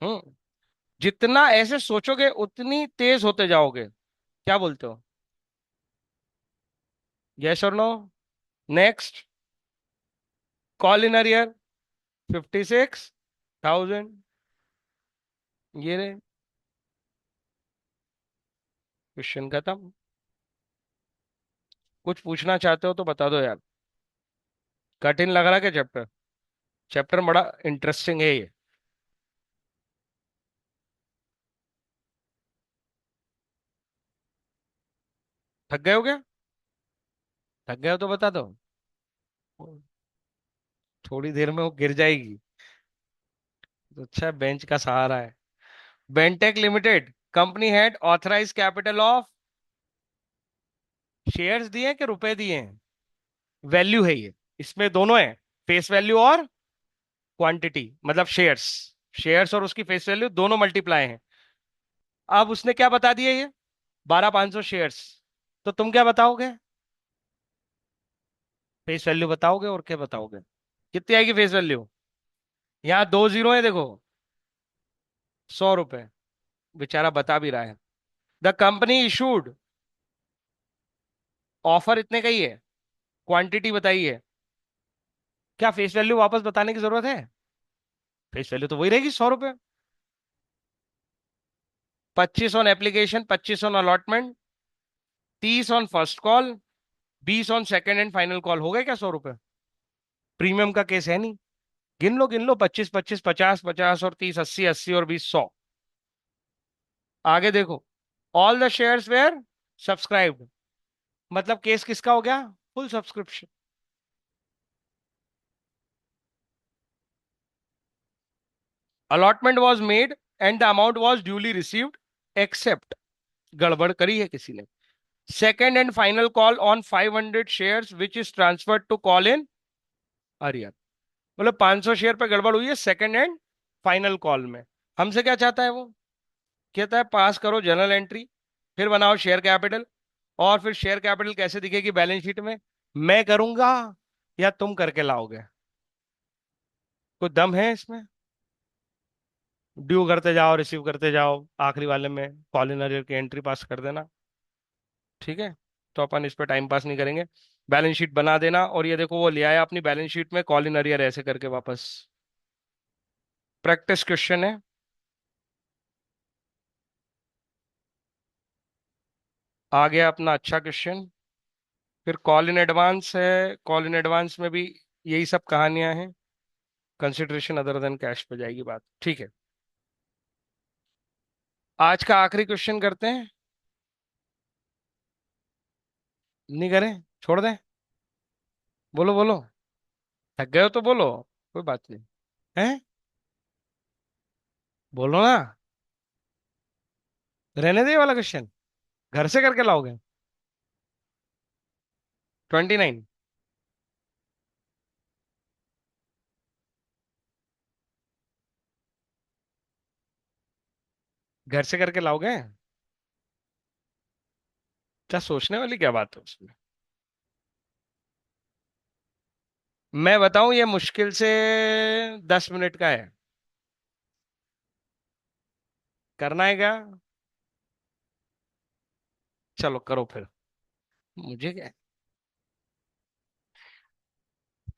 हम्म। जितना ऐसे सोचोगे उतनी तेज होते जाओगे। क्या बोलते हो? यस और no? Next. Call in arrear 56,000। ये रे, क्वेश्चन खत्म। कुछ पूछना चाहते हो तो बता दो यार। कठिन लग रहा है क्या चैप्टर? चैप्टर बड़ा इंटरेस्टिंग है ये। थक गए हो क्या? थक गए हो तो बता दो। थोड़ी देर में वो गिर जाएगी। तो अच्छा बेंच का सहारा है। Bentech limited company had authorise capital of, shares दिए कि रुपए दिए हैं? वैल्यू है ये, इसमें दोनों है, फेस वैल्यू और क्वांटिटी, मतलब शेयर्स। शेयर्स और उसकी फेस वैल्यू दोनों मल्टीप्लाई हैं। अब उसने क्या बता दिया ये? 12,500 शेयर्स। तो तुम क्या बताओगे? फेस वैल्यू बताओगे और क्या बताओगे? कितनी आएगी फेस वैल्यू? यहाँ 2 जीरो है देखो। 100 रुपए। बेचारा बता भी रहा है। द कंपनी इशूड, ऑफर इतने का ही है, क्वांटिटी बताई है। क्या फेस वैल्यू वापस बताने की जरूरत है? फेस वैल्यू तो वही रहेगी, 100 रुपए। 25 on application, 25 on allotment, 30 on first call, 20 on second and final call. हो गए क्या 100 रुपए? प्रीमियम का केस है नहीं। गिन लो गिन लो, 25 25, 50 50 और 30 80, 80 और 20 100। आगे देखो। All the shares were subscribed, मतलब केस किसका हो गया? Full subscription. Allotment was made and the amount was duly received except गड़बड़ करी है किसी ने। Second and final call on 500 shares which is transferred to call in arrear. मतलब 500 शेयर पे गड़बड़ हुई है सेकेंड एंड फाइनल कॉल में। हमसे क्या चाहता है वो? कहता है पास करो जर्नल एंट्री, फिर बनाओ शेयर कैपिटल, और फिर शेयर कैपिटल कैसे दिखेगी बैलेंस शीट में, मैं करूंगा या तुम करके लाओगे? कोई दम है इसमें? ड्यू करते जाओ, रिसीव करते जाओ, आखिरी वाले में कॉल इन अरियर की एंट्री पास कर देना। ठीक है, तो अपन इस पे टाइम पास नहीं करेंगे। बैलेंस शीट बना देना, और ये देखो वो ले आया अपनी बैलेंस शीट में कॉल इन अरियर ऐसे करके वापस। प्रैक्टिस क्वेश्चन है। आ गया अपना अच्छा क्वेश्चन। फिर कॉल इन एडवांस है, कॉल इन एडवांस में भी यही सब कहानियां हैं। कंसिडरेशन अदर देन कैश पे जाएगी बात। ठीक है, आज का आखिरी क्वेश्चन करते हैं। नहीं करें? छोड़ दें? बोलो बोलो। थक गए हो तो बोलो, कोई बात नहीं। है? बोलो ना। रहने दे ये वाला क्वेश्चन, घर से करके लाओगे? 29? घर से करके लाओगे? क्या सोचने वाली क्या बात है उसमें? मैं बताऊं, ये मुश्किल से 10 मिनट का है। करना है क्या? चलो करो फिर। मुझे क्या?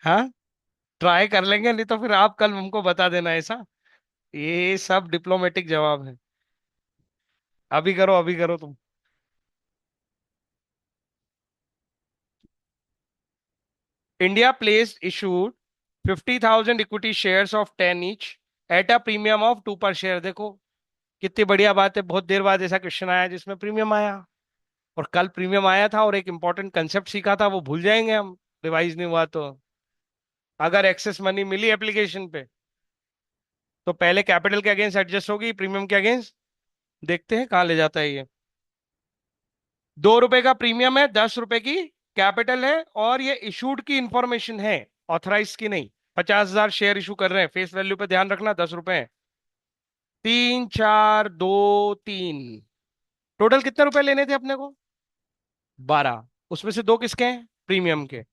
हाँ, ट्राई कर लेंगे, नहीं तो फिर आप कल हमको बता देना ऐसा। ये सब डिप्लोमेटिक जवाब है। अभी करो, अभी करो तुम। India placed issued 50,000 equity shares of 10 each at a premium of 2 पर शेयर। देखो कितनी बढ़िया बात है, बहुत देर बाद ऐसा क्वेश्चन आया जिसमें प्रीमियम आया। और कल प्रीमियम आया था और एक इंपॉर्टेंट कंसेप्ट सीखा था, वो भूल जाएंगे हम, रिवाइज नहीं हुआ तो। अगर एक्सेस मनी मिली एप्लीकेशन पे, तो पहले कैपिटल के अगेंस्ट एडजस्ट होगी, प्रीमियम के अगेंस्ट। देखते हैं कहाँ ले जाता है ये। 2 रुपए का प्रीमियम है, 10 रुपए की कैपिटल है, और ये इशूड की इंफॉर्मेशन है, ऑथराइज की नहीं। 50,000 शेयर इशू कर रहे हैं, फेस वैल्यू पे ध्यान रखना, 10 रुपए है। 3 4 2 3, टोटल कितने रुपए लेने थे अपने को? 12। उसमें से दो किसके हैं? प्रीमियम के।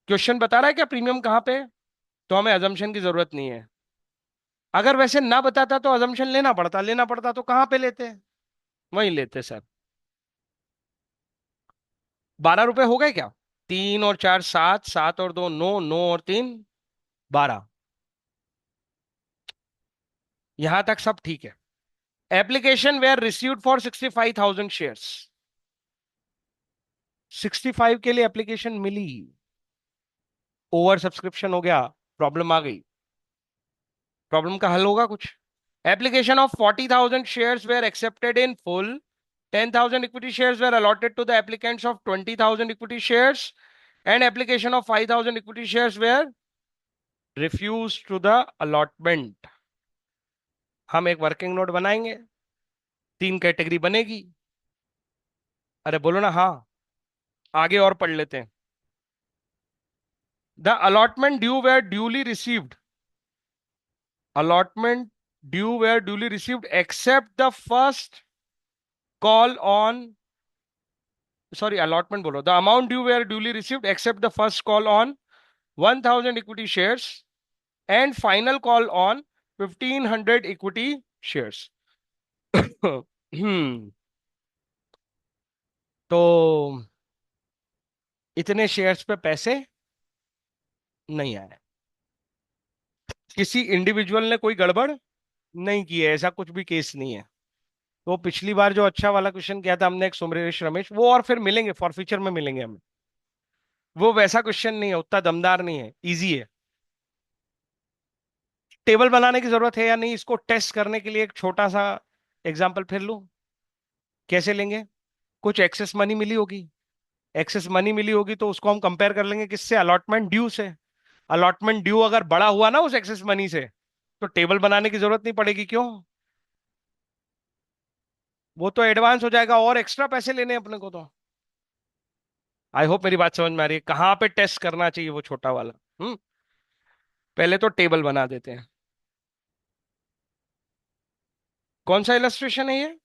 क्वेश्चन बता रहा है क्या प्रीमियम कहाँ पे है? तो हमें अजम्पशन की जरूरत नहीं है। अगर वैसे ना बताता तो अजम्पशन लेना पड़ता, लेना पड़ता तो कहाँ पे लेते? वहीं लेते सर। 12 रुपए हो गए क्या? 3 और 4 7, 7 और 2 9, 9 और 3 12। यहां तक सब ठीक है। Application were received for 65,000 shares. 65 के लिए एप्लीकेशन मिली, ओवर सब्सक्रिप्शन हो गया, प्रॉब्लम आ गई। प्रॉब्लम का हल होगा कुछ। Application of 40,000 shares where accepted in full. 10,000 equity shares were allotted to the applicants of 20,000 equity shares, and application of 5,000 equity shares were refused to the allotment। हम एक working note बनाएंगे, 3 category बनेगी। अरे बोलो ना हाँ। आगे और पढ़ लेते हैं। The allotment due were duly received. allotment due were duly received except the first call on, sorry, allotment bolo, the amount due were duly received except the first call on 1,000 equity shares and final call on 1,500 equity shares। हम्म। तो इतने shares पे पैसे नहीं आए। किसी individual ने कोई गड़बड़ नहीं की है, ऐसा कुछ भी केस नहीं है। तो पिछली बार जो अच्छा वाला क्वेश्चन किया था हमने, एक सुमरेश रमेश, वो और फिर मिलेंगे फॉर फ्यूचर में मिलेंगे हमें। वो वैसा क्वेश्चन नहीं है, उतना दमदार नहीं है, इजी है। टेबल बनाने की जरूरत है या नहीं, इसको टेस्ट करने के लिए एक छोटा सा एग्जांपल फिर लूं। कैसे लेंगे? कुछ एक्सेस मनी मिली होगी। एक्सेस मनी मिली होगी तो उसको हम कंपेयर कर लेंगे किससे? अलॉटमेंट ड्यू से। अलॉटमेंट ड्यू अगर बड़ा हुआ ना उस एक्सेस मनी से, तो टेबल बनाने की जरूरत नहीं पड़ेगी। क्यों? वो तो एडवांस हो जाएगा और एक्स्ट्रा पैसे लेने हैं अपने को तो। आई होप मेरी बात समझ में आ रही है, कहाँ पे टेस्ट करना चाहिए वो छोटा वाला। हम्म। पहले तो टेबल बना देते हैं। कौन सा इलस्ट्रेशन है ये?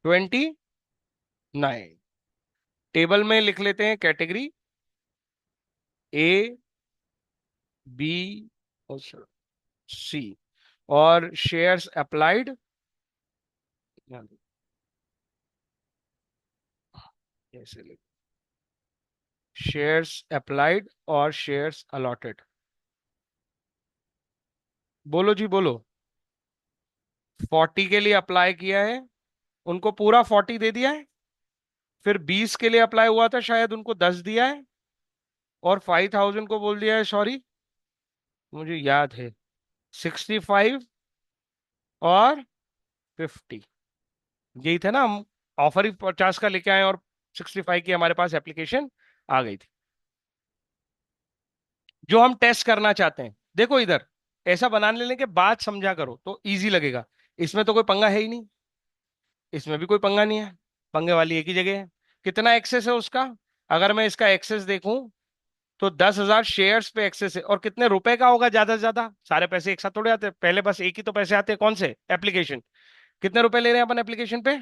29। टेबल में लिख लेते हैं कैटेगरी ए, बी और सी। और शेयर्स अप्लाइड, ऐसे लिख, शेयर्स अप्लाइड और शेयर्स अलॉटेड। बोलो जी बोलो। 40 के लिए अप्लाई किया है, उनको पूरा 40 दे दिया है। फिर 20 के लिए अप्लाई हुआ था, शायद उनको 10 दिया है। और 5000 को बोल दिया है, सॉरी मुझे याद है, 65 और 50। यही था ना, हम ऑफर ही 50 का लेके आए और 65 की हमारे पास एप्लीकेशन आ गई थी। जो हम टेस्ट करना चाहते हैं, देखो इधर, ऐसा बनाने लेने के बाद समझा करो तो इजी लगेगा। इसमें तो कोई पंगा है ही नहीं, इसमें भी कोई पंगा नहीं है। पंगे वाली एक ही जगह है। कितना एक्सेस है उसका? अगर मैं इसका एक्सेस देखूं तो 10,000 शेयर्स पे एक्सेस है। और कितने रुपए का होगा ज्यादा से ज्यादा? सारे पैसे एक साथ थोड़े आते हैं, पहले बस एक ही तो पैसे आते हैं, कौन से? एप्लीकेशन। कितने रुपए ले रहे हैं अपन एप्लीकेशन पे?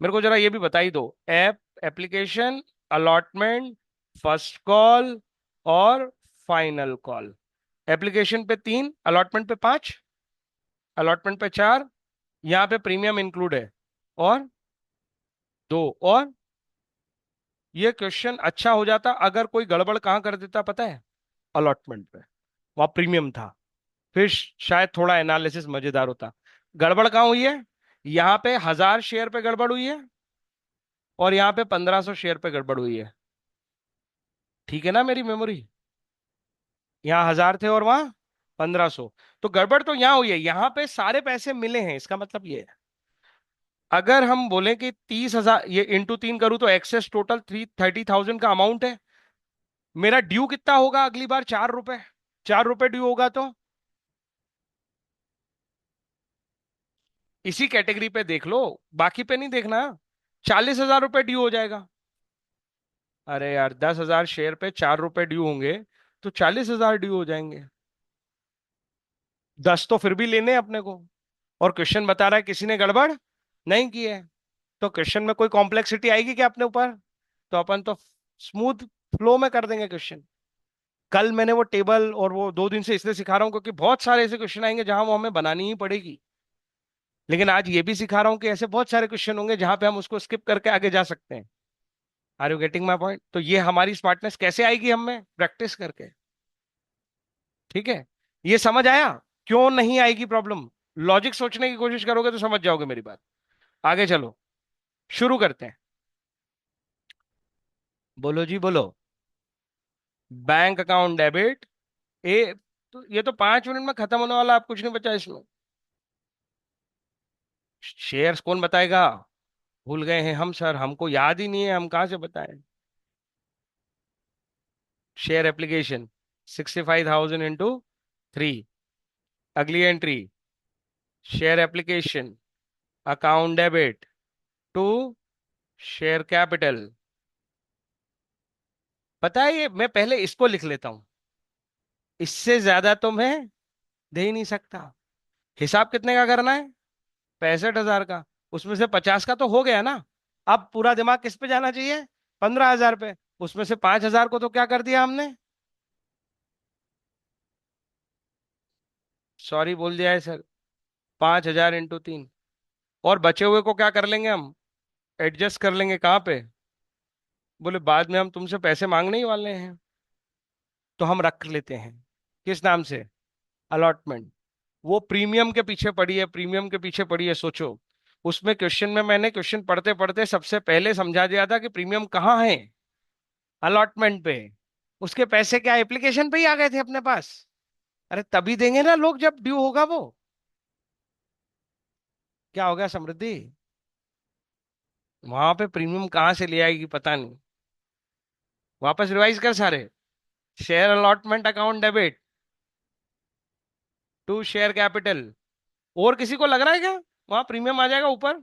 मेरे को जरा ये भी बता ही दो। एप्लीकेशन, अलॉटमेंट, फर्स्ट कॉल और फाइनल कॉल। एप्लीकेशन पे 3, अलॉटमेंट पे 5, अलॉटमेंट पे 4, यहाँ पे प्रीमियम इंक्लूड है, और 2। और ये क्वेश्चन अच्छा हो जाता अगर कोई गड़बड़ कहाँ कर देता पता है? अलॉटमेंट पे। वहां प्रीमियम था, फिर शायद थोड़ा एनालिसिस मजेदार होता। गड़बड़ कहाँ हुई है? यहाँ पे 1000 शेयर पे गड़बड़ हुई है, और यहाँ पे 1500 शेयर पे गड़बड़ हुई है। ठीक है ना मेरी मेमोरी? यहाँ 1000 थे और वहां 1500। तो गड़बड़ तो यहाँ हुई है, यहाँ पे सारे पैसे मिले हैं, इसका मतलब ये है। अगर हम बोले कि 30,000 ये इंटू 3 करूं तो एक्सेस टोटल 30,000 का अमाउंट है। मेरा ड्यू कितना होगा अगली बार? 4 रुपए। 4 रुपए ड्यू होगा तो इसी कैटेगरी पे देख लो, बाकी पे नहीं देखना। 40,000 रुपए ड्यू हो जाएगा। अरे यार, 10,000 शेयर पे 4 रुपए ड्यू होंगे, तो 40,000 ड्यू हो जाएंगे। 10 तो फिर भी लेने हैं अपने को। और क्वेश्चन बता रहा है किसी ने गड़बड़ नहीं की है। तो क्वेश्चन में कोई कॉम्प्लेक्सिटी आएगी क्या अपने ऊपर? तो अपन तो स्मूथ फ्लो में कर देंगे क्वेश्चन। कल मैंने वो टेबल, और वो 2 दिन से इसलिए सिखा रहा हूँ क्योंकि बहुत सारे ऐसे क्वेश्चन आएंगे जहां वो हमें बनानी ही पड़ेगी। लेकिन आज ये भी सिखा रहा हूँ कि ऐसे बहुत सारे क्वेश्चन होंगे जहां पे हम उसको स्किप करके आगे जा सकते हैं। Are you getting my point? तो ये हमारी स्मार्टनेस कैसे आएगी हमें? प्रैक्टिस करके। ठीक है? ये समझ आया? क्यों नहीं आएगी प्रॉब्लम? लॉजिक सोचने की कोशिश करोगे तो समझ जाओगे मेरी बात। आगे चलो, शुरू करते हैं। बोलो जी बोलो। बैंक अकाउंट डेबिट ए। तो ये तो 5 मिनट में खत्म होने वाला, आप कुछ नहीं बचा इसमें। शेयर्स कौन बताएगा? भूल गए हैं हम सर, हमको याद ही नहीं है, हम कहाँ से बताएं? Share application 65,000 into 3। अगली entry, share application, account debit to share capital. पता है, ये मैं पहले इसको लिख लेता हूं, इससे ज्यादा तो मैं दे ही नहीं सकता। हिसाब कितने का करना है? 65,000 का। उसमें से 50 का तो हो गया ना। अब पूरा दिमाग किस पे जाना चाहिए? 15,000 पे। उसमें से 5,000 को तो क्या कर दिया हमने? सॉरी बोल दिया है सर। 5,000 इंटू 3। और बचे हुए को क्या कर लेंगे हम? एडजस्ट कर लेंगे कहाँ पे? बोले बाद में हम तुमसे पैसे मांगने ही वाले हैं, तो हम रख लेते हैं। किस नाम से? अलॉटमेंट। वो प्रीमियम के पीछे पड़ी है, प्रीमियम के पीछे पड़ी है, सोचो। उसमें क्वेश्चन में मैंने क्वेश्चन पढ़ते पढ़ते सबसे पहले समझा दिया था कि प्रीमियम कहाँ है? अलॉटमेंट पे। उसके पैसे क्या एप्लीकेशन पे ही आ गए थे अपने पास? अरे तभी देंगे ना लोग जब ड्यू होगा वो। क्या हो गया समृद्धि? वहां पे प्रीमियम कहाँ से ले आएगी पता नहीं। वापस रिवाइज कर सारे। Share allotment account debit to share capital. और किसी को लग रहा है क्या वहां प्रीमियम आ जाएगा ऊपर?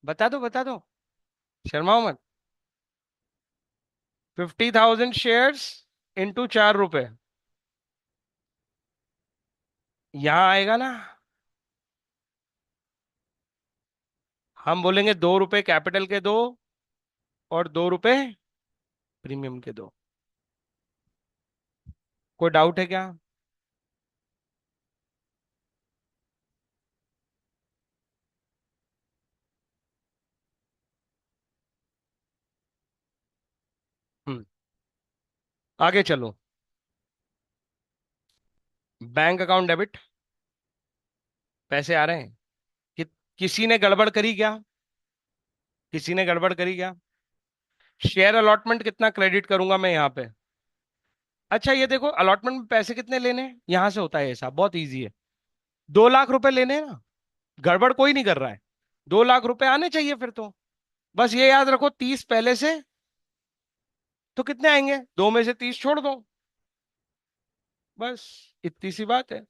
बता दो बता दो, शर्माओ मत। 50,000 शेयर्स इंटू 4 रुपए, यहां आएगा ना। हम बोलेंगे 2 रुपए कैपिटल के दो और 2 रुपए प्रीमियम के दो। कोई डाउट है क्या? हम्म। आगे चलो। बैंक अकाउंट डेबिट, पैसे आ रहे हैं कि किसी ने गड़बड़ करी क्या? किसी ने गड़बड़ करी क्या? शेयर अलॉटमेंट कितना क्रेडिट करूंगा मैं यहाँ पे? अच्छा ये देखो, अलॉटमेंट में पैसे कितने लेने हैं, यहां से होता है हिसाब, बहुत इजी है। 2 लाख रुपए लेने हैं ना, गड़बड़ कोई नहीं कर रहा है। 2 लाख रुपए आने चाहिए फिर तो। बस ये याद रखो, 30 पहले से, तो कितने आएंगे, दो में से 30 छोड़ दो, बस इतनी सी बात है।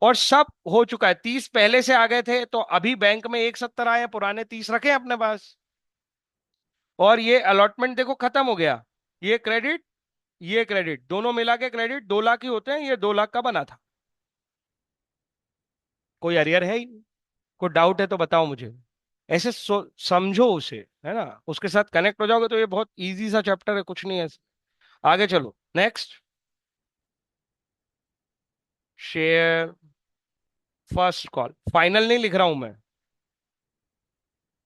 और सब हो चुका है, 30 पहले से आ गए थे तो अभी बैंक में 170 आए हैं, पुराने 30 रखे हैं अपने पास। और ये अलॉटमेंट देखो खत्म हो गया, ये क्रेडिट, ये क्रेडिट, दोनों मिला के क्रेडिट 2 लाख ही होते हैं, ये 2 लाख का बना था। कोई अरियर है ही नहीं। कोई डाउट है तो बताओ मुझे। ऐसे समझो उसे, है ना, उसके साथ कनेक्ट हो जाओगे तो ये बहुत इजी सा चैप्टर है, कुछ नहीं है। आगे चलो next. Share first call, final नहीं लिख रहा हूं मैं।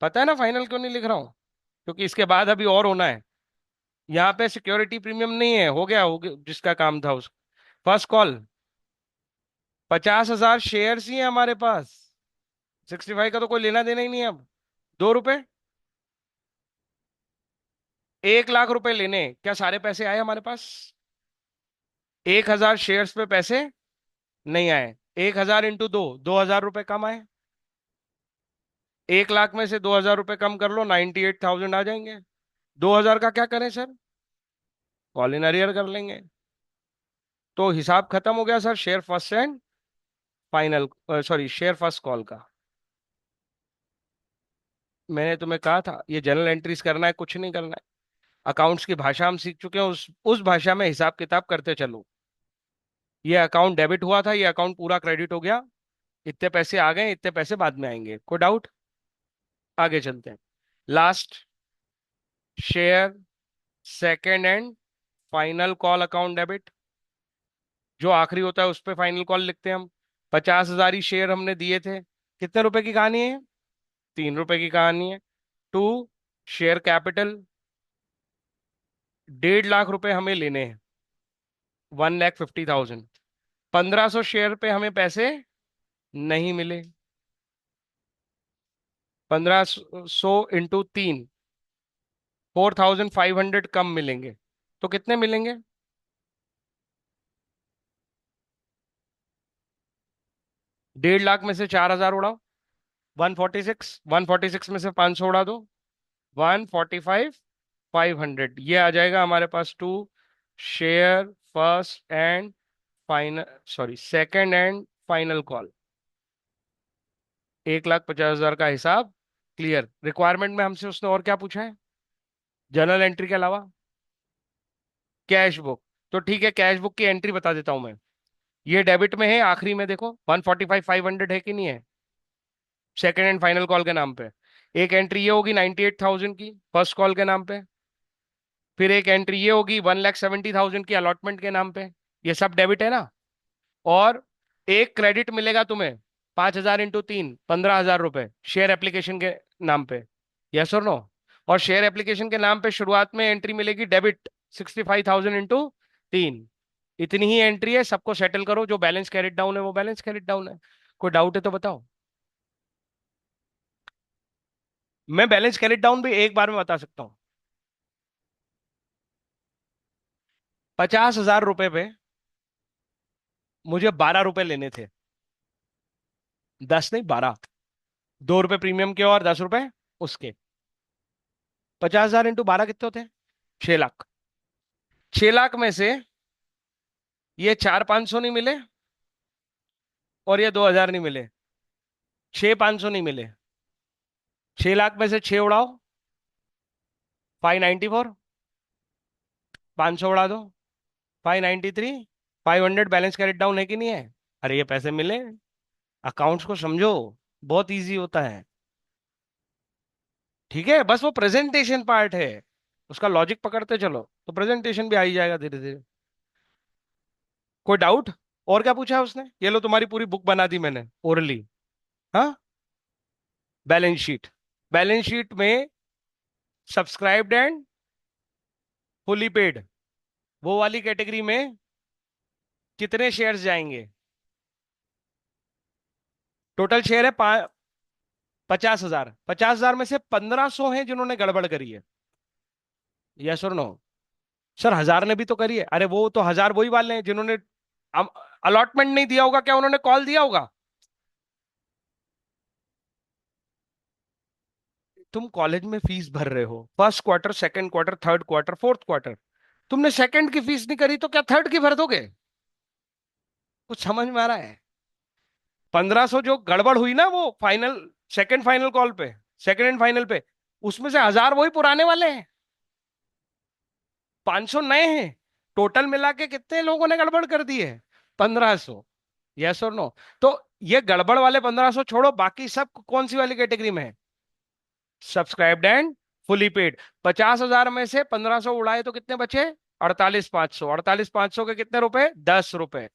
पता है ना फाइनल क्यों नहीं लिख रहा हूं? क्योंकि इसके बाद अभी और होना है। यहाँ पे सिक्योरिटी प्रीमियम नहीं है, हो गया जिसका काम था उसका। फर्स्ट कॉल, 50,000 शेयर ही है हमारे पास, 65 का तो कोई लेना देना ही नहीं है अब। 2 रुपए, 1 लाख रुपए लेने, क्या सारे पैसे आए हमारे पास? 1,000 शेयर्स पे पैसे नहीं आए। 1,000 इंटू 2, 2,000 रुपए कम आए। 1 लाख में से 2,000 रुपए कम कर लो, 98,000 आ जाएंगे। 2,000 का क्या करें सर? कॉल इन अरियर कर लेंगे। तो हिसाब खत्म हो गया sir, share first and final, sorry share first call का। मैंने तुम्हें कहा था ये जनरल एंट्रीज करना है, कुछ नहीं करना है। अकाउंट्स की भाषा हम सीख चुके हैं, उस भाषा में हिसाब किताब करते चलो। ये अकाउंट डेबिट हुआ था, ये अकाउंट पूरा क्रेडिट हो गया, इतने पैसे आ गए, इतने पैसे बाद में आएंगे। कोई डाउट? आगे चलते हैं। Last, share second and final call account debit, जो आखिरी होता है उस पे फाइनल कॉल लिखते हैं हम। 50,000 ही शेयर हमने दिए थे। कितने रुपए की कहानी है? 3 रुपए की कहानी है। टू शेयर कैपिटल, 1.5 लाख रुपए हमें लेने हैं, 1,50,000। 1,500 शेयर पे हमें पैसे नहीं मिले। 1,500 इंटू 3, 4,500 कम मिलेंगे। तो कितने मिलेंगे? 1.5 लाख में से 4,000 उड़ाओ, 146, 146 में से 500 उड़ा दो, 145, 500, ये आ जाएगा हमारे पास। To share first and final, sorry second and final call, 1,50,000 का हिसाब क्लियर। रिक्वायरमेंट में हमसे उसने और क्या पूछा है जनरल एंट्री के अलावा? Cash book. तो ठीक है, कैश बुक की एंट्री बता देता हूं मैं। ये डेबिट में है, आखिरी में देखो 145, 500 है कि नहीं है, सेकंड एंड फाइनल कॉल के नाम पे। एक एंट्री ये होगी 98,000 की फर्स्ट कॉल के नाम पे। फिर एक एंट्री ये होगी 1,70,000 की अलॉटमेंट के नाम पे। ये सब डेबिट है ना। और एक क्रेडिट मिलेगा तुम्हें, 5,000 इंटू 3, 15,000 रुपए शेयर एप्लीकेशन के नाम पे। यस और नो? और शेयर एप्लीकेशन के नाम पे शुरुआत में एंट्री मिलेगी डेबिट, 65,000 इंटू 3। इतनी ही एंट्री है, सबको सेटल करो, जो बैलेंस कैरिड डाउन है वो बैलेंस कैरिड डाउन है। कोई डाउट है तो बताओ। मैं बैलेंस कैरिड डाउन भी एक बार में बता सकता हूँ। 50,000 रुपए पे मुझे 12 रुपए लेने थे, 10 नहीं 12। 2 रुपए प्रीमियम के और 10 रुपए उसके। 50,000 इंटू 12 कितने होते हैं? 6 लाख। 6 लाख में से ये 4,500 नहीं मिले, और ये 2,000 नहीं मिले, 6,500 नहीं मिले, 6 लाख में से 6 उड़ाओ, 594, 500 उड़ा दो, 593, 500, बैलेंस कैरेट डाउन है कि नहीं है? अरे ये पैसे मिले। अकाउंट्स को समझो, बहुत इजी होता है। ठीक है, बस वो प्रेजेंटेशन पार्ट है, उसका लॉजिक पकड़ते चलो तो प्रेजेंटेशन भी आ ही जाएगा धीरे धीरे। कोई डाउट? और क्या पूछा है उसने? ये लो तुम्हारी पूरी बुक बना दी मैंने ओरली। हाँ, बैलेंस शीट, बैलेंस शीट में सब्सक्राइब्ड एंड फुली पेड, वो वाली कैटेगरी में कितने शेयर्स जाएंगे? टोटल शेयर है 50,000, 50,000 में से 1,500 हैं जिन्होंने गड़बड़ करी है। यस और नो? सर 1,000 ने भी तो करी है। अरे वो तो 1,000 वही वाले हैं जिन्होंने अलॉटमेंट नहीं दिया होगा, क्या उन्होंने कॉल दिया होगा? तुम कॉलेज में फीस भर रहे हो, first quarter, second quarter, third quarter, fourth quarter. तुमने सेकंड की फीस नहीं करी तो क्या थर्ड की भर दोगे? कुछ समझ में आ रहा है? 1,500 जो गड़बड़ हुई ना वो फाइनल, सेकंड फाइनल कॉल पे, सेकंड एंड फाइनल पे, उसमें से 1,000 वही पुराने वाले हैं, 500 नए हैं। टोटल मिला के कितने लोगों ने गड़बड़ कर दी है? 1,500। यस और नो? तो ये गड़बड़ वाले 1,500 छोड़ो, बाकी सब कौन सी वाली कैटेगरी में है? Subscribed and fully paid. 50,000 में से 1,500 उड़ाए तो कितने बचे? 48,500। 48,500 के कितने रुपए? 10 रुपए।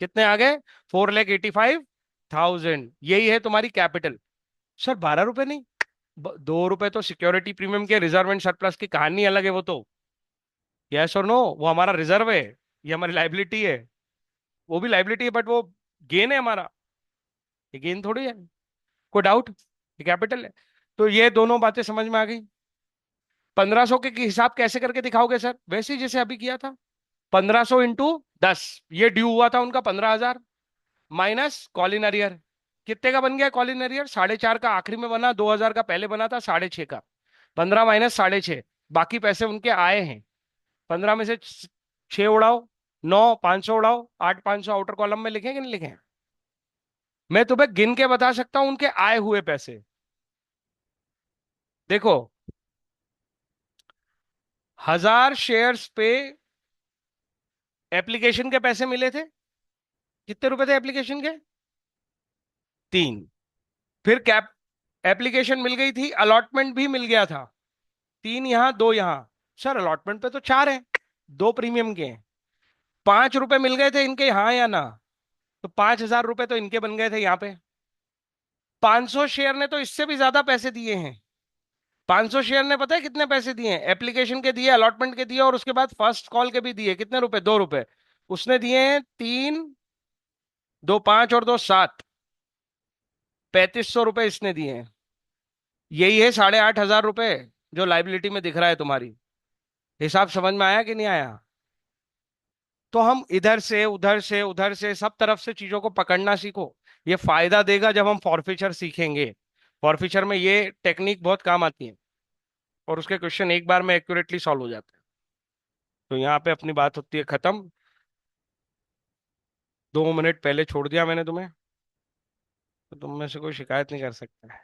कितने आ गए? 4,85,000। यही है तुम्हारी कैपिटल। सर 12 रुपए नहीं, 2 रुपए तो सिक्योरिटी प्रीमियम के, रिजर्व एंड सरप्लस की कहानी अलग है वो तो। यस और नो? वो हमारा रिजर्व है, ये हमारी लाइबिलिटी है। वो भी लाइबिलिटी है बट वो गेन है हमारा, ये गेन थोड़ी है। कोई डाउट? ये कैपिटल है। तो ये दोनों बातें समझ में आ गई। 1,500 के हिसाब कैसे करके दिखाओगे सर? वैसे ही जैसे अभी किया था, 1,500 इंटू 10। ये ड्यू हुआ था उनका 15,000, माइनस कॉल इन अरियर। कितने का बन गया कॉल इन अरियर? 4.5 का आखिरी में बना, 2,000 का पहले बना था, 6.5 का। 15 माइनस 6.5, बाकी पैसे उनके आए हैं। 15 में से 6 उड़ाओ, 9, 500 उड़ाओ, 8, 500 आउटर कॉलम में लिखे कि नहीं लिखे? मैं तुम्हें गिन के बता सकता हूं उनके आए हुए पैसे। देखो, 1,000 शेयर्स पे एप्लीकेशन के पैसे मिले थे। कितने रुपए थे एप्लीकेशन के? 3। फिर कैप, एप्लीकेशन मिल गई थी, अलॉटमेंट भी मिल गया था। 3 यहां, 2 यहां। सर अलॉटमेंट पे तो 4 है, 2 प्रीमियम के हैं। 5 रुपए मिल गए थे इनके, हाँ या ना? तो 5,000 रुपए तो इनके बन गए थे यहाँ पे। 500 शेयर ने तो इससे भी ज्यादा पैसे दिए हैं। 500 शेयर ने पता है कितने पैसे दिए हैं? एप्लीकेशन के दिए, अलॉटमेंट के दिए, और उसके बाद फर्स्ट कॉल के भी दिए। कितने रुपए? 2 रुपए। उसने दिए हैं 3, 2 5 और 2 7, 3,500 रुपए इसने दिए हैं। यही है 8,500 रुपए जो लाइबिलिटी में दिख रहा है तुम्हारी। हिसाब समझ में आया कि नहीं आया? तो हम इधर से उधर से उधर से सब तरफ से चीजों को पकड़ना सीखो। ये फायदा देगा जब हम फॉरफीचर सीखेंगे। फॉरफीचर में ये टेक्निक बहुत काम आती है, और उसके क्वेश्चन एक बार में एक्यूरेटली सॉल्व हो जाते हैं। तो यहाँ पे अपनी बात होती है खत्म। 2 मिनट पहले छोड़ दिया मैंने तुम्हें, तो तुम में से कोई शिकायत नहीं कर सकता है।